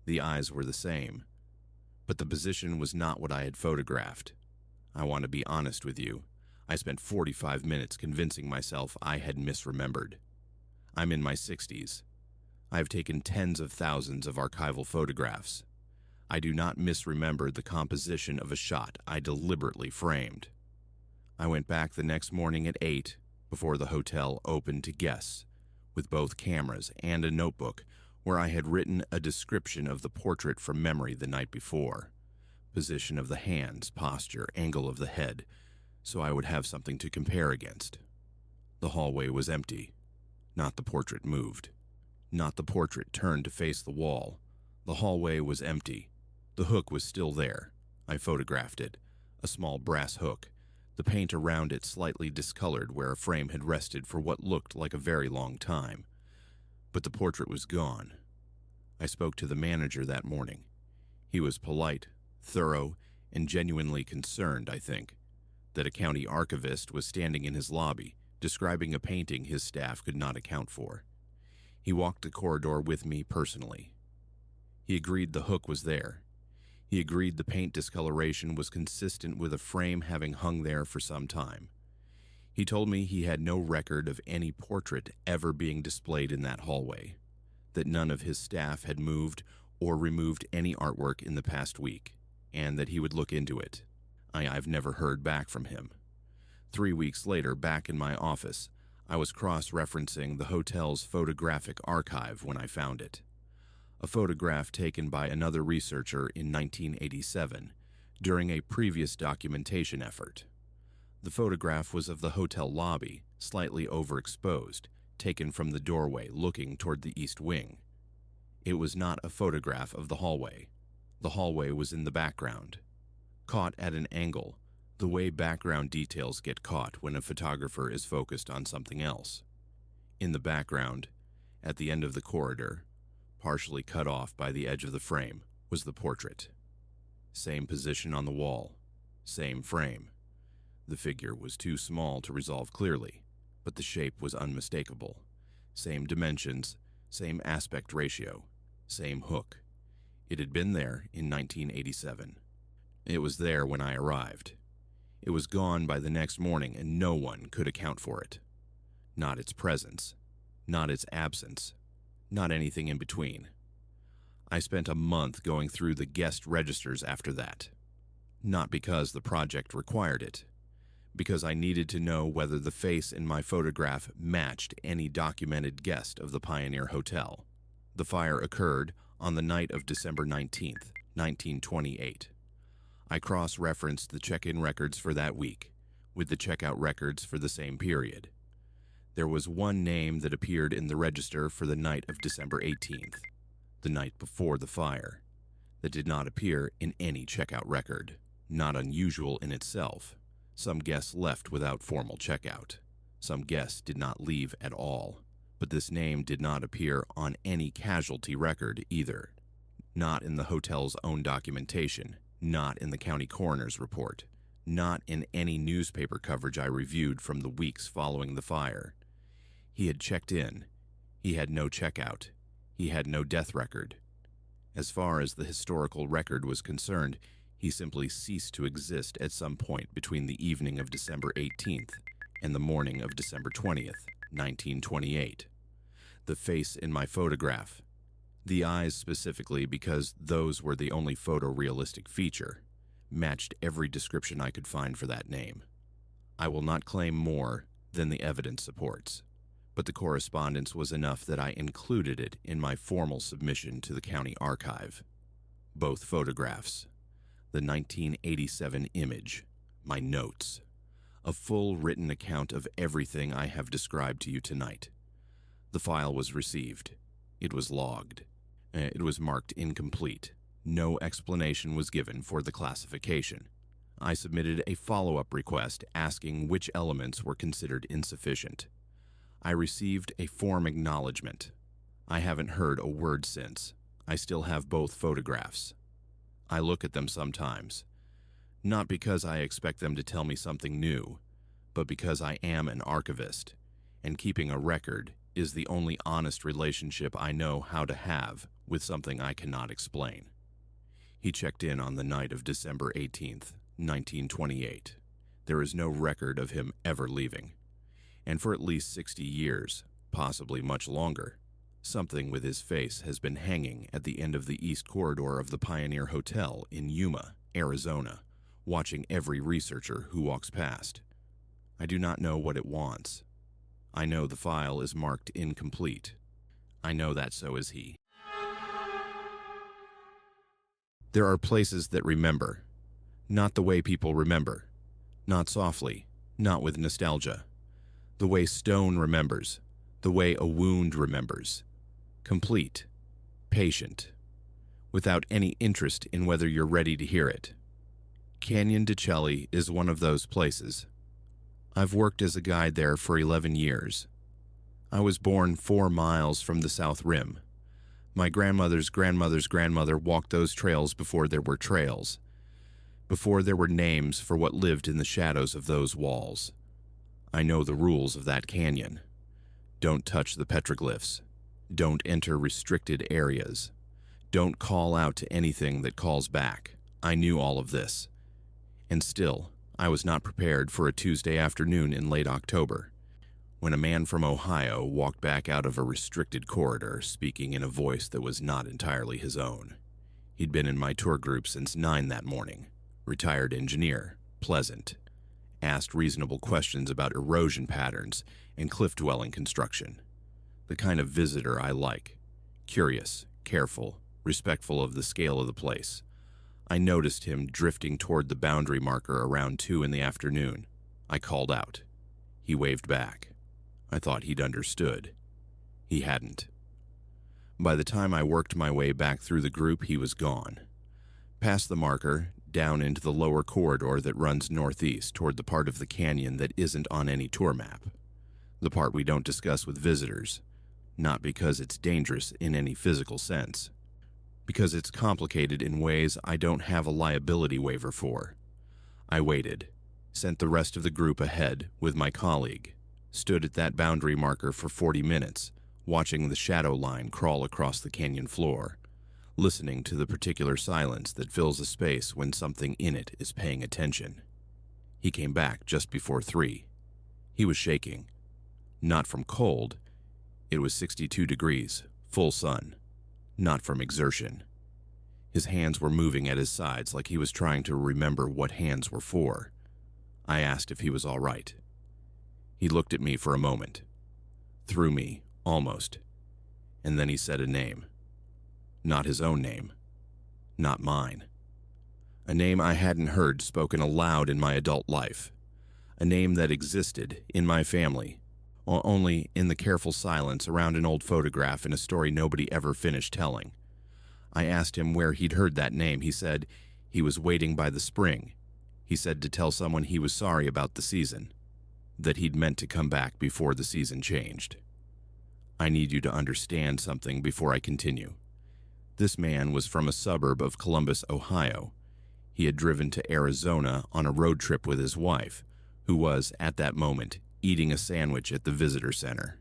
The eyes were the same, but the position was not what I had photographed. I want to be honest with you. I spent 45 minutes convincing myself I had misremembered. I'm in my 60s. I have taken tens of thousands of archival photographs. I do not misremember the composition of a shot I deliberately framed. I went back the next morning at 8, before the hotel opened to guests, with both cameras and a notebook where I had written a description of the portrait from memory the night before. Position of the hands, posture, angle of the head, so I would have something to compare against. The hallway was empty. Not the portrait moved. Not the portrait turned to face the wall. The hallway was empty. The hook was still there. I photographed it. A small brass hook. The paint around it slightly discolored where a frame had rested for what looked like a very long time. But the portrait was gone. I spoke to the manager that morning. He was polite, thorough, and genuinely concerned, I think, that a county archivist was standing in his lobby, describing a painting his staff could not account for. He walked the corridor with me personally. He agreed the hook was there. He agreed the paint discoloration was consistent with a frame having hung there for some time. He told me he had no record of any portrait ever being displayed in that hallway, that none of his staff had moved or removed any artwork in the past week, and that he would look into it. I've never heard back from him. 3 weeks later, back in my office, I was cross-referencing the hotel's photographic archive when I found it. A photograph taken by another researcher in 1987 during a previous documentation effort. The photograph was of the hotel lobby, slightly overexposed, taken from the doorway looking toward the east wing. It was not a photograph of the hallway. The hallway was in the background, caught at an angle, the way background details get caught when a photographer is focused on something else. In the background, at the end of the corridor, partially cut off by the edge of the frame, was the portrait. Same position on the wall, same frame. The figure was too small to resolve clearly, but the shape was unmistakable. Same dimensions, same aspect ratio, same hook. It had been there in 1987. It was there when I arrived. It was gone by the next morning, and no one could account for it. Not its presence, not its absence, not anything in between. I spent a month going through the guest registers after that. Not because the project required it, because I needed to know whether the face in my photograph matched any documented guest of the Pioneer Hotel. The fire occurred on the night of December 19th, 1928. I cross-referenced the check-in records for that week with the checkout records for the same period. There was one name that appeared in the register for the night of December 18th, the night before the fire, that did not appear in any checkout record. Not unusual in itself. Some guests left without formal checkout. Some guests did not leave at all. But this name did not appear on any casualty record either. Not in the hotel's own documentation. Not in the county coroner's report. Not in any newspaper coverage I reviewed from the weeks following the fire. He had checked in. He had no checkout. He had no death record. As far as the historical record was concerned, He simply ceased to exist at some point between the evening of December 18th and the morning of December 20th, 1928. The face in my photograph, the eyes specifically because those were the only photorealistic feature, matched every description I could find for that name. I will not claim more than the evidence supports, but the correspondence was enough that I included it in my formal submission to the county archive. Both photographs, the 1987 image, my notes, a full written account of everything I have described to you tonight. The file was received. It was logged. It was marked incomplete. No explanation was given for the classification. I submitted a follow-up request asking which elements were considered insufficient. I received a form acknowledgement. I haven't heard a word since. I still have both photographs. I look at them sometimes, not because I expect them to tell me something new, but because I am an archivist, and keeping a record is the only honest relationship I know how to have with something I cannot explain. He checked in on the night of December 18th, 1928. There is no record of him ever leaving. And for at least 60 years, possibly much longer, something with his face has been hanging at the end of the east corridor of the Pioneer Hotel in Yuma, Arizona, watching every researcher who walks past. I do not know what it wants. I know the file is marked incomplete. I know that so is he. There are places that remember, not the way people remember, not softly, not with nostalgia, the way stone remembers, the way a wound remembers, complete, patient, without any interest in whether you're ready to hear it. Canyon de Chelly is one of those places. I've worked as a guide there for 11 years. I was born 4 miles from the South Rim. My grandmother's grandmother's grandmother walked those trails before there were trails, before there were names for what lived in the shadows of those walls. I know the rules of that canyon. Don't touch the petroglyphs. Don't enter restricted areas. Don't call out to anything that calls back. I knew all of this. And still, I was not prepared for a Tuesday afternoon in late October, when a man from Ohio walked back out of a restricted corridor speaking in a voice that was not entirely his own. He'd been in my tour group since 9 that morning. Retired engineer, pleasant. Asked reasonable questions about erosion patterns and cliff-dwelling construction. The kind of visitor I like. Curious, careful, respectful of the scale of the place. I noticed him drifting toward the boundary marker around 2 in the afternoon. I called out. He waved back. I thought he'd understood. He hadn't. By the time I worked my way back through the group, he was gone. Past the marker, down into the lower corridor that runs northeast toward the part of the canyon that isn't on any tour map. The part we don't discuss with visitors, not because it's dangerous in any physical sense, because it's complicated in ways I don't have a liability waiver for. I waited, sent the rest of the group ahead with my colleague, stood at that boundary marker for 40 minutes, watching the shadow line crawl across the canyon floor, listening to the particular silence that fills a space when something in it is paying attention. He came back just before 3. He was shaking. Not from cold. It was 62 degrees, full sun. Not from exertion. His hands were moving at his sides like he was trying to remember what hands were for. I asked if he was all right. He looked at me for a moment. Through me, almost. And then he said a name. Not his own name. Not mine. A name I hadn't heard spoken aloud in my adult life. A name that existed in my family, only in the careful silence around an old photograph in a story nobody ever finished telling. I asked him where he'd heard that name. He said he was waiting by the spring. He said to tell someone he was sorry about the season, that he'd meant to come back before the season changed. I need you to understand something before I continue. This man was from a suburb of Columbus, Ohio. He had driven to Arizona on a road trip with his wife, who was, at that moment, eating a sandwich at the visitor center.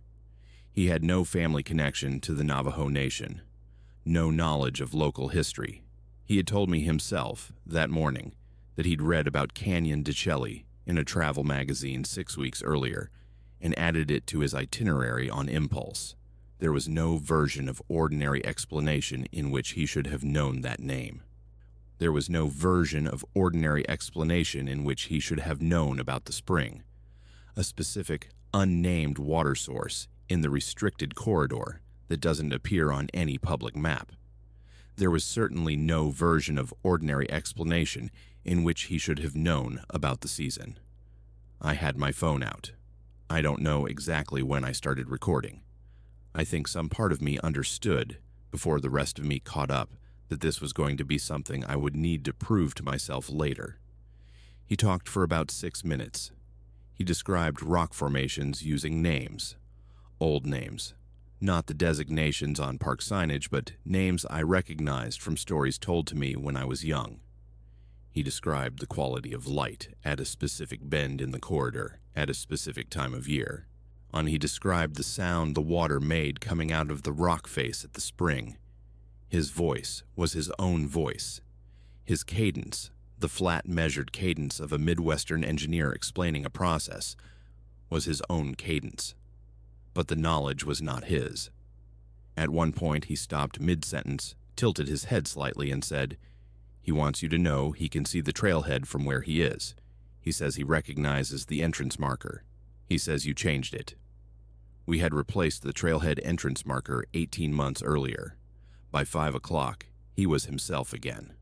He had no family connection to the Navajo Nation, no knowledge of local history. He had told me himself, that morning, that he'd read about Canyon de Chelly in a travel magazine 6 weeks earlier and added it to his itinerary on impulse. There was no version of ordinary explanation in which he should have known that name. There was no version of ordinary explanation in which he should have known about the spring, a specific, unnamed water source in the restricted corridor that doesn't appear on any public map. There was certainly no version of ordinary explanation in which he should have known about the season. I had my phone out. I don't know exactly when I started recording. I think some part of me understood, before the rest of me caught up, that this was going to be something I would need to prove to myself later. He talked for about 6 minutes. He described rock formations using names, old names, not the designations on park signage, but names I recognized from stories told to me when I was young. He described the quality of light at a specific bend in the corridor at a specific time of year. He described the sound the water made coming out of the rock face at the spring. His voice was his own voice. His cadence, the flat measured cadence of a Midwestern engineer explaining a process, was his own cadence. But the knowledge was not his. At one point he stopped mid-sentence, tilted his head slightly and said, "He wants you to know he can see the trailhead from where he is. He says he recognizes the entrance marker. He says you changed it." We had replaced the trailhead entrance marker 18 months earlier. By 5 o'clock, he was himself again.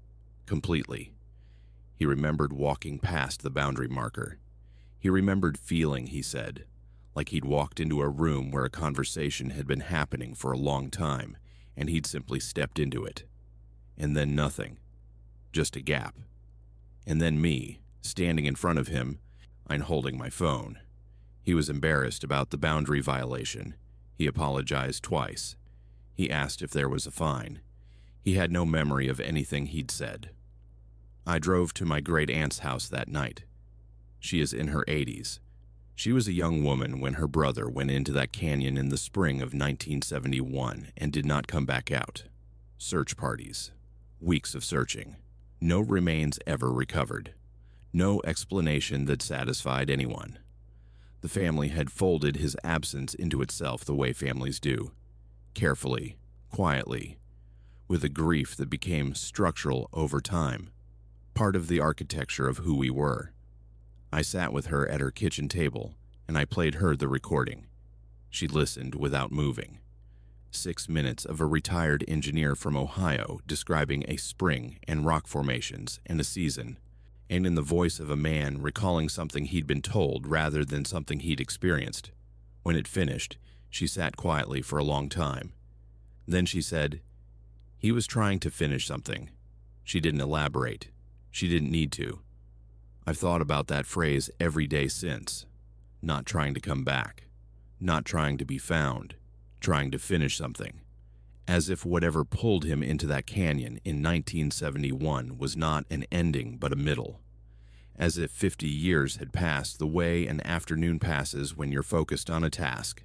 Completely. He remembered walking past the boundary marker. He remembered feeling, he said, like he'd walked into a room where a conversation had been happening for a long time, and he'd simply stepped into it. And then nothing. Just a gap. And then me, standing in front of him, and holding my phone. He was embarrassed about the boundary violation. He apologized twice. He asked if there was a fine. He had no memory of anything he'd said. I drove to my great-aunt's house that night. She is in her 80s. She was a young woman when her brother went into that canyon in the spring of 1971 and did not come back out. Search parties. Weeks of searching. No remains ever recovered. No explanation that satisfied anyone. The family had folded his absence into itself the way families do. Carefully, quietly, with a grief that became structural over time. Part of the architecture of who we were. I sat with her at her kitchen table, and I played her the recording. She listened without moving. 6 minutes of a retired engineer from Ohio describing a spring and rock formations and a season, and in the voice of a man recalling something he'd been told rather than something he'd experienced. When it finished, she sat quietly for a long time. Then she said, "He was trying to finish something." She didn't elaborate. She didn't need to. I've thought about that phrase every day since. Not trying to come back. Not trying to be found. Trying to finish something. As if whatever pulled him into that canyon in 1971 was not an ending but a middle. As if 50 years had passed the way an afternoon passes when you're focused on a task.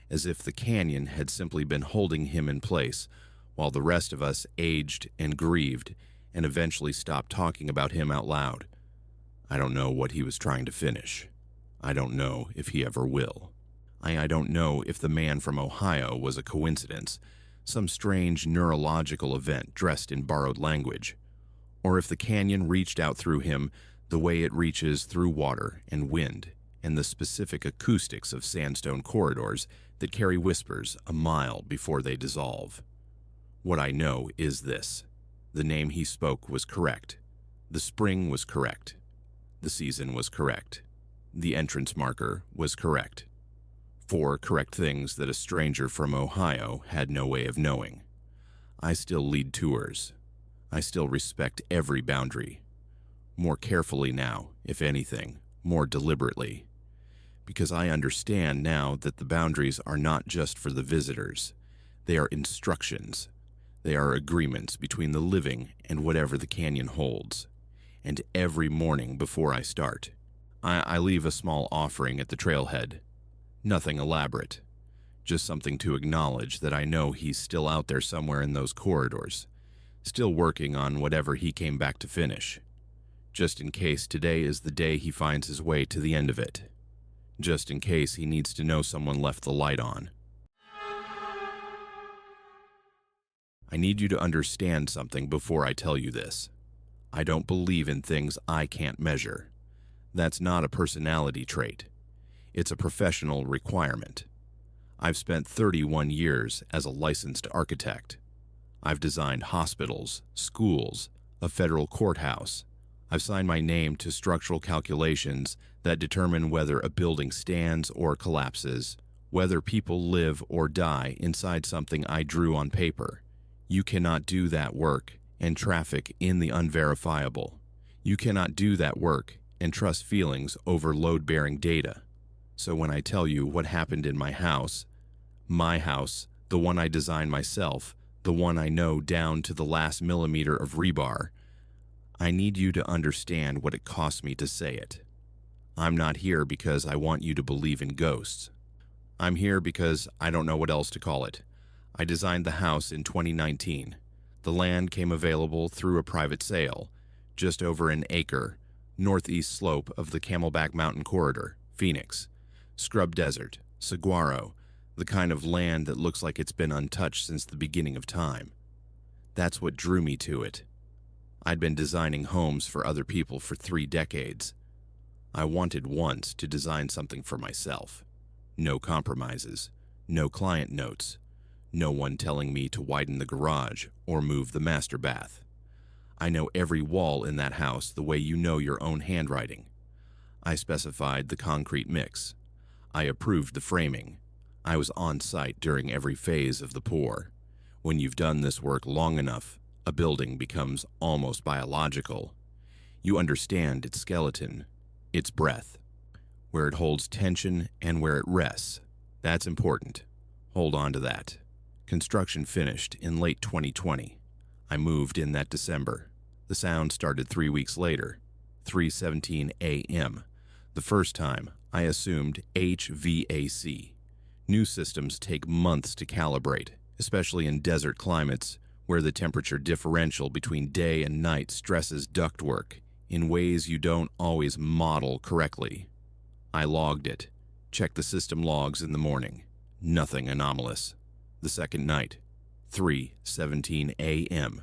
As if the canyon had simply been holding him in place while the rest of us aged and grieved and eventually stopped talking about him out loud. I don't know what he was trying to finish. I don't know if he ever will. I don't know if the man from Ohio was a coincidence, some strange neurological event dressed in borrowed language, or if the canyon reached out through him the way it reaches through water and wind and the specific acoustics of sandstone corridors that carry whispers a mile before they dissolve. What I know is this. The name he spoke was correct. The spring was correct. The season was correct. The entrance marker was correct. 4 correct things that a stranger from Ohio had no way of knowing. I still lead tours. I still respect every boundary. More carefully now, if anything, more deliberately. Because I understand now that the boundaries are not just for the visitors. They are instructions. They are agreements between the living and whatever the canyon holds. And every morning before I start, I leave a small offering at the trailhead. Nothing elaborate. Just something to acknowledge that I know he's still out there somewhere in those corridors. still working on whatever he came back to finish. Just in case today is the day he finds his way to the end of it. Just in case he needs to know someone left the light on. I need you to understand something before I tell you this. I don't believe in things I can't measure. That's not a personality trait. It's a professional requirement. I've spent 31 years as a licensed architect. I've designed hospitals, schools, a federal courthouse. I've signed my name to structural calculations that determine whether a building stands or collapses, whether people live or die inside something I drew on paper. You cannot do that work and traffic in the unverifiable. You cannot do that work and trust feelings over load-bearing data. So when I tell you what happened in my house, the one I designed myself, the one I know down to the last millimeter of rebar, I need you to understand what it cost me to say it. I'm not here because I want you to believe in ghosts. I'm here because I don't know what else to call it. I designed the house in 2019. The land came available through a private sale, just over an acre, northeast slope of the Camelback Mountain Corridor, Phoenix. Scrub desert, saguaro, the kind of land that looks like it's been untouched since the beginning of time. That's what drew me to it. I'd been designing homes for other people for 3 decades. I wanted once to design something for myself. No compromises, no client notes, no one telling me to widen the garage or move the master bath. I know every wall in that house the way you know your own handwriting. I specified the concrete mix. I approved the framing. I was on site during every phase of the pour. When you've done this work long enough, a building becomes almost biological. You understand its skeleton, its breath, where it holds tension and where it rests. That's important. Hold on to that. Construction finished in late 2020. I moved in that December. The sound started 3 weeks later, 3:17 a.m. The first time, I assumed HVAC. New systems take months to calibrate, especially in desert climates where the temperature differential between day and night stresses ductwork in ways you don't always model correctly. I logged it, checked the system logs in the morning. Nothing anomalous. The second night, 3:17 a.m.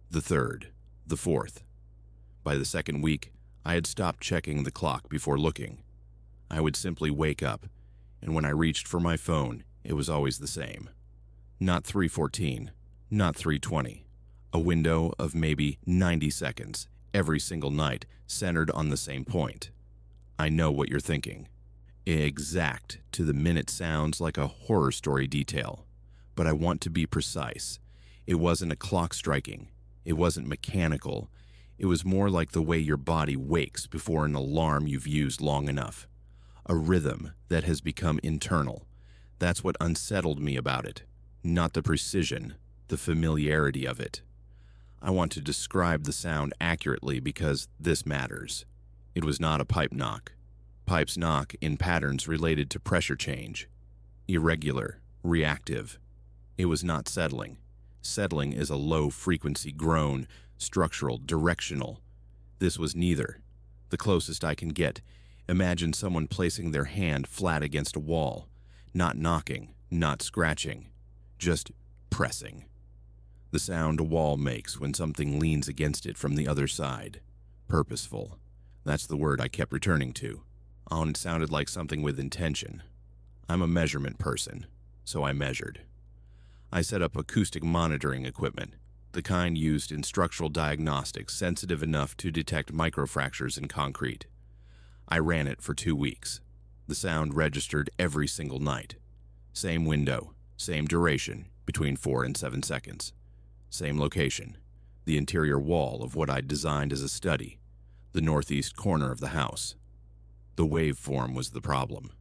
The third, the fourth. By the second week, I had stopped checking the clock before looking. I would simply wake up, and when I reached for my phone, it was always the same. Not 3:14, not 3:20. A window of maybe 90 seconds every single night centered on the same point. I know what you're thinking. Exact to the minute sounds like a horror story detail, but I want to be precise. It wasn't a clock striking. It wasn't mechanical. It was more like the way your body wakes before an alarm you've used long enough. A rhythm that has become internal. That's what unsettled me about it. Not the precision, the familiarity of it. I want to describe the sound accurately because this matters. It was not a pipe knock. Pipes knock in patterns related to pressure change. Irregular, reactive. It was not settling. Settling is a low-frequency groan, structural, directional. This was neither. The closest I can get, imagine someone placing their hand flat against a wall, not knocking, not scratching, just pressing. The sound a wall makes when something leans against it from the other side. Purposeful. That's the word I kept returning to. Oh, and it sounded like something with intention. I'm a measurement person, so I measured. I set up acoustic monitoring equipment, the kind used in structural diagnostics sensitive enough to detect microfractures in concrete. I ran it for 2 weeks. The sound registered every single night. Same window, same duration, between 4 and 7 seconds. Same location, the interior wall of what I'd designed as a study, the northeast corner of the house. The waveform was the problem.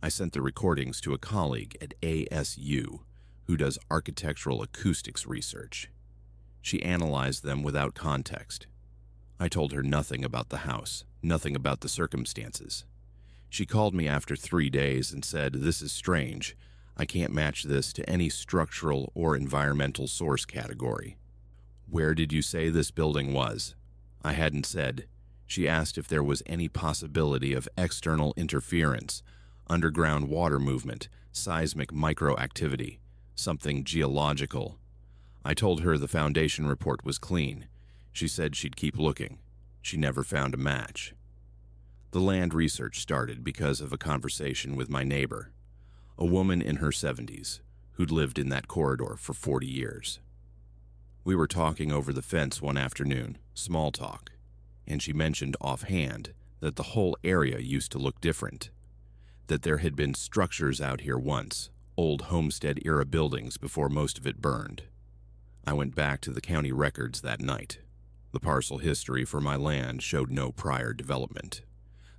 I sent the recordings to a colleague at ASU who does architectural acoustics research. She analyzed them without context. I told her nothing about the house, nothing about the circumstances. She called me after 3 days and said, "This is strange. I can't match this to any structural or environmental source category." Where did you say this building was? I hadn't said. She asked if there was any possibility of external interference, underground water movement, seismic microactivity, something geological. I told her the foundation report was clean. She said she'd keep looking. She never found a match. The land research started because of a conversation with my neighbor, a woman in her 70s who'd lived in that corridor for 40 years. We were talking over the fence one afternoon, small talk, and she mentioned offhand that the whole area used to look different, that there had been structures out here once, old homestead-era buildings before most of it burned. I went back to the county records that night. The parcel history for my land showed no prior development.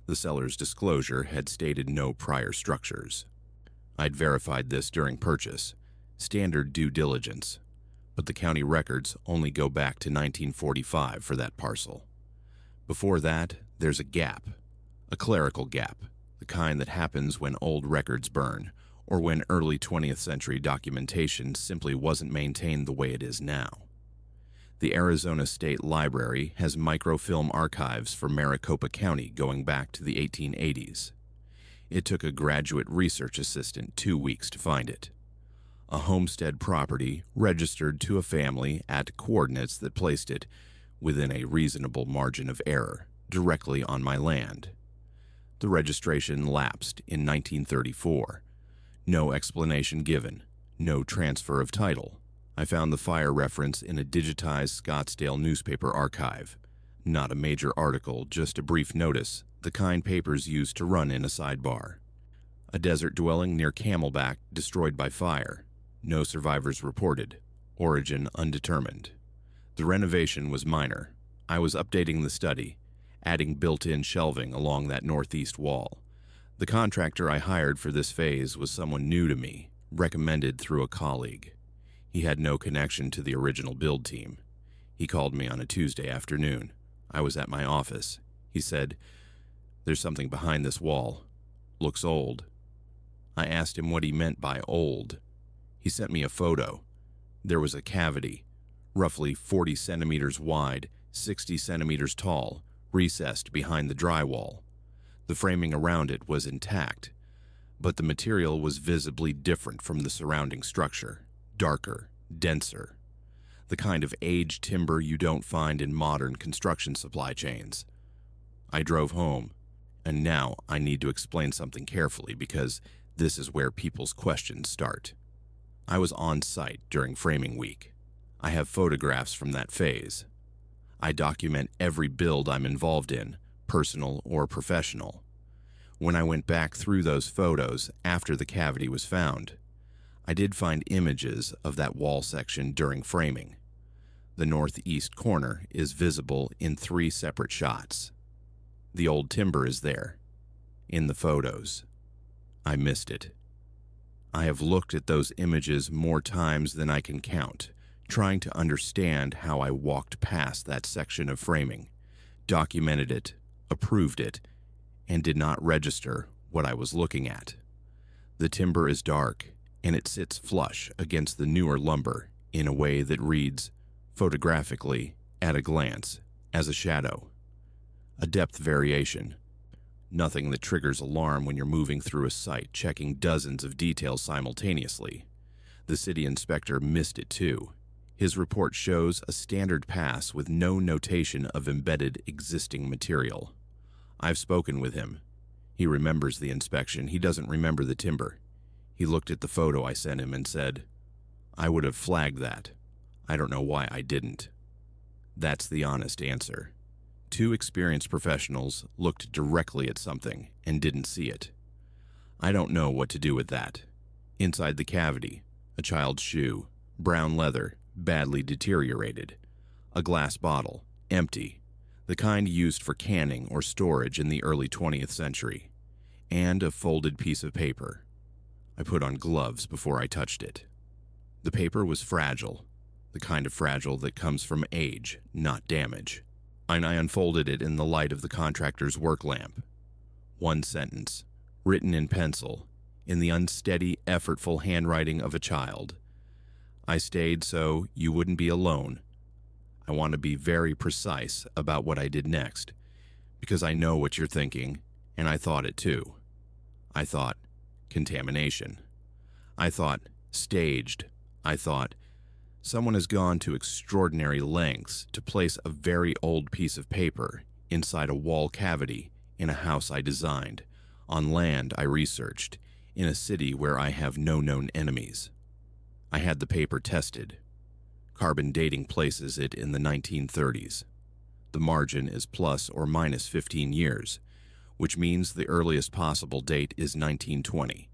The seller's disclosure had stated no prior structures. I'd verified this during purchase, standard due diligence, but the county records only go back to 1945 for that parcel. Before that, there's a gap, a clerical gap, the kind that happens when old records burn, or when early 20th century documentation simply wasn't maintained the way it is now. The Arizona State Library has microfilm archives for Maricopa County going back to the 1880s. It took a graduate research assistant 2 weeks to find it. A homestead property registered to a family at coordinates that placed it within a reasonable margin of error, directly on my land. The registration lapsed in 1934. No explanation given, no transfer of title. I found the fire reference in a digitized Scottsdale newspaper archive. Not a major article, just a brief notice, the kind papers used to run in a sidebar. A desert dwelling near Camelback destroyed by fire. No survivors reported. Origin undetermined. The renovation was minor. I was updating the study, adding built-in shelving along that northeast wall. The contractor I hired for this phase was someone new to me, recommended through a colleague. He had no connection to the original build team. He called me on a Tuesday afternoon. I was at my office. He said, "There's something behind this wall. Looks old." I asked him what he meant by old. He sent me a photo. There was a cavity, roughly 40 centimeters wide, 60 centimeters tall, recessed behind the drywall. The framing around it was intact, but the material was visibly different from the surrounding structure, darker, denser, the kind of aged timber you don't find in modern construction supply chains. I drove home, and now I need to explain something carefully because this is where people's questions start. I was on site during framing week. I have photographs from that phase. I document every build I'm involved in, personal or professional. When I went back through those photos after the cavity was found, I did find images of that wall section during framing. The northeast corner is visible in 3 separate shots. The old timber is there, in the photos. I missed it. I have looked at those images more times than I can count, trying to understand how I walked past that section of framing, documented it, approved it, and did not register what I was looking at. The timber is dark, and it sits flush against the newer lumber in a way that reads, photographically, at a glance, as a shadow. A depth variation. Nothing that triggers alarm when you're moving through a site checking dozens of details simultaneously. The city inspector missed it too. His report shows a standard pass with no notation of embedded existing material. I've spoken with him. He remembers the inspection. He doesn't remember the timber. He looked at the photo I sent him and said, "I would have flagged that. I don't know why I didn't." That's the honest answer. 2 experienced professionals looked directly at something and didn't see it. I don't know what to do with that. Inside the cavity, a child's shoe, brown leather, badly deteriorated, a glass bottle, empty, the kind used for canning or storage in the early 20th century, and a folded piece of paper. I put on gloves before I touched it. The paper was fragile, the kind of fragile that comes from age, not damage. And I unfolded it in the light of the contractor's work lamp. 1 sentence, written in pencil, in the unsteady, effortful handwriting of a child. "I stayed so you wouldn't be alone. I want to be very precise about what I did next, because I know what you're thinking, and I thought it too. I thought contamination. I thought staged. I thought someone has gone to extraordinary lengths to place a very old piece of paper inside a wall cavity in a house I designed, on land I researched, in a city where I have no known enemies. I had the paper tested. Carbon dating places it in the 1930s. The margin is plus or minus 15 years, which means the earliest possible date is 1920,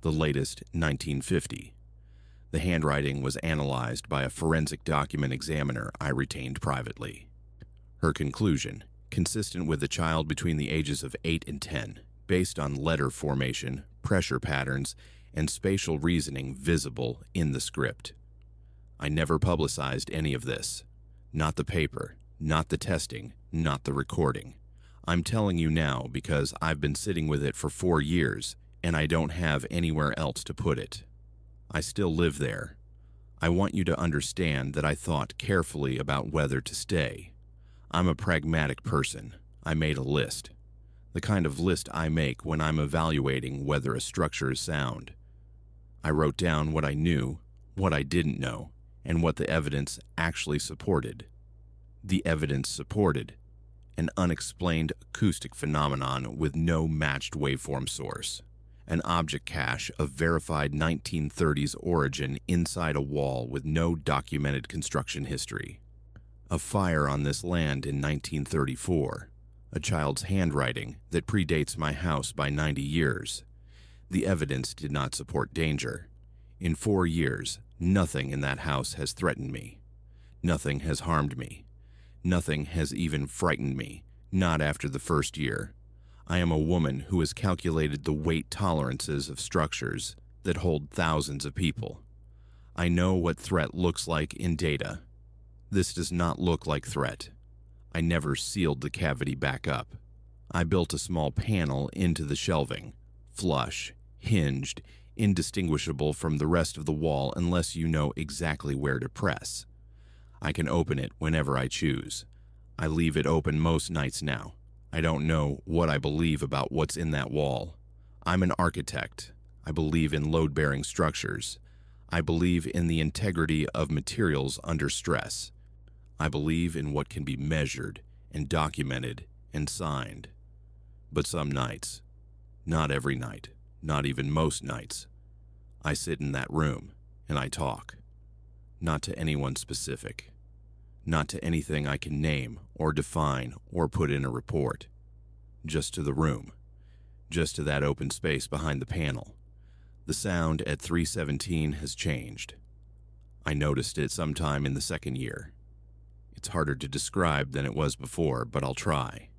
the latest 1950. The handwriting was analyzed by a forensic document examiner I retained privately. Her conclusion, consistent with a child between the ages of 8 and 10, based on letter formation, pressure patterns, and spatial reasoning visible in the script. I never publicized any of this. Not the paper, not the testing, not the recording. I'm telling you now because I've been sitting with it for 4 years, and I don't have anywhere else to put it. I still live there. I want you to understand that I thought carefully about whether to stay. I'm a pragmatic person. I made a list. The kind of list I make when I'm evaluating whether a structure is sound. I wrote down what I knew, what I didn't know, and what the evidence actually supported. The evidence supported an unexplained acoustic phenomenon with no matched waveform source. An object cache of verified 1930s origin inside a wall with no documented construction history. A fire on this land in 1934. A child's handwriting that predates my house by 90 years. The evidence did not support danger. In 4 years, nothing in that house has threatened me. Nothing has harmed me. Nothing has even frightened me, not after the first year. I am a woman who has calculated the weight tolerances of structures that hold thousands of people. I know what threat looks like in data. This does not look like threat. I never sealed the cavity back up. I built a small panel into the shelving, flush, hinged, indistinguishable from the rest of the wall unless you know exactly where to press. I can open it whenever I choose. I leave it open most nights now. I don't know what I believe about what's in that wall. I'm an architect. I believe in load-bearing structures. I believe in the integrity of materials under stress. I believe in what can be measured and documented and signed. But some nights, not every night, not even most nights, I sit in that room and I talk. Not to anyone specific. Not to anything I can name or define or put in a report. Just to the room. Just to that open space behind the panel. The sound at 317 has changed. I noticed it sometime in the second year. It's harder to describe than it was before, but I'll try.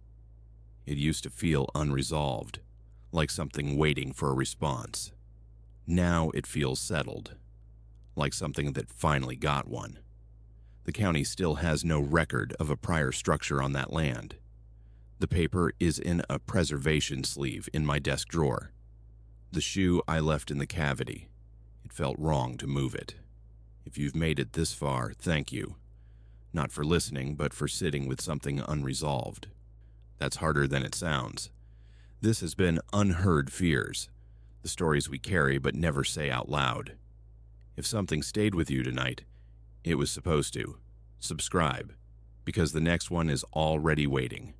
It used to feel unresolved, like something waiting for a response. Now it feels settled, like something that finally got one. The county still has no record of a prior structure on that land. The paper is in a preservation sleeve in my desk drawer. The shoe I left in the cavity. It felt wrong to move it. If you've made it this far, thank you. Not for listening, but for sitting with something unresolved. That's harder than it sounds. This has been Unheard Fears, the stories we carry but never say out loud. If something stayed with you tonight, it was supposed to. Subscribe, because the next one is already waiting.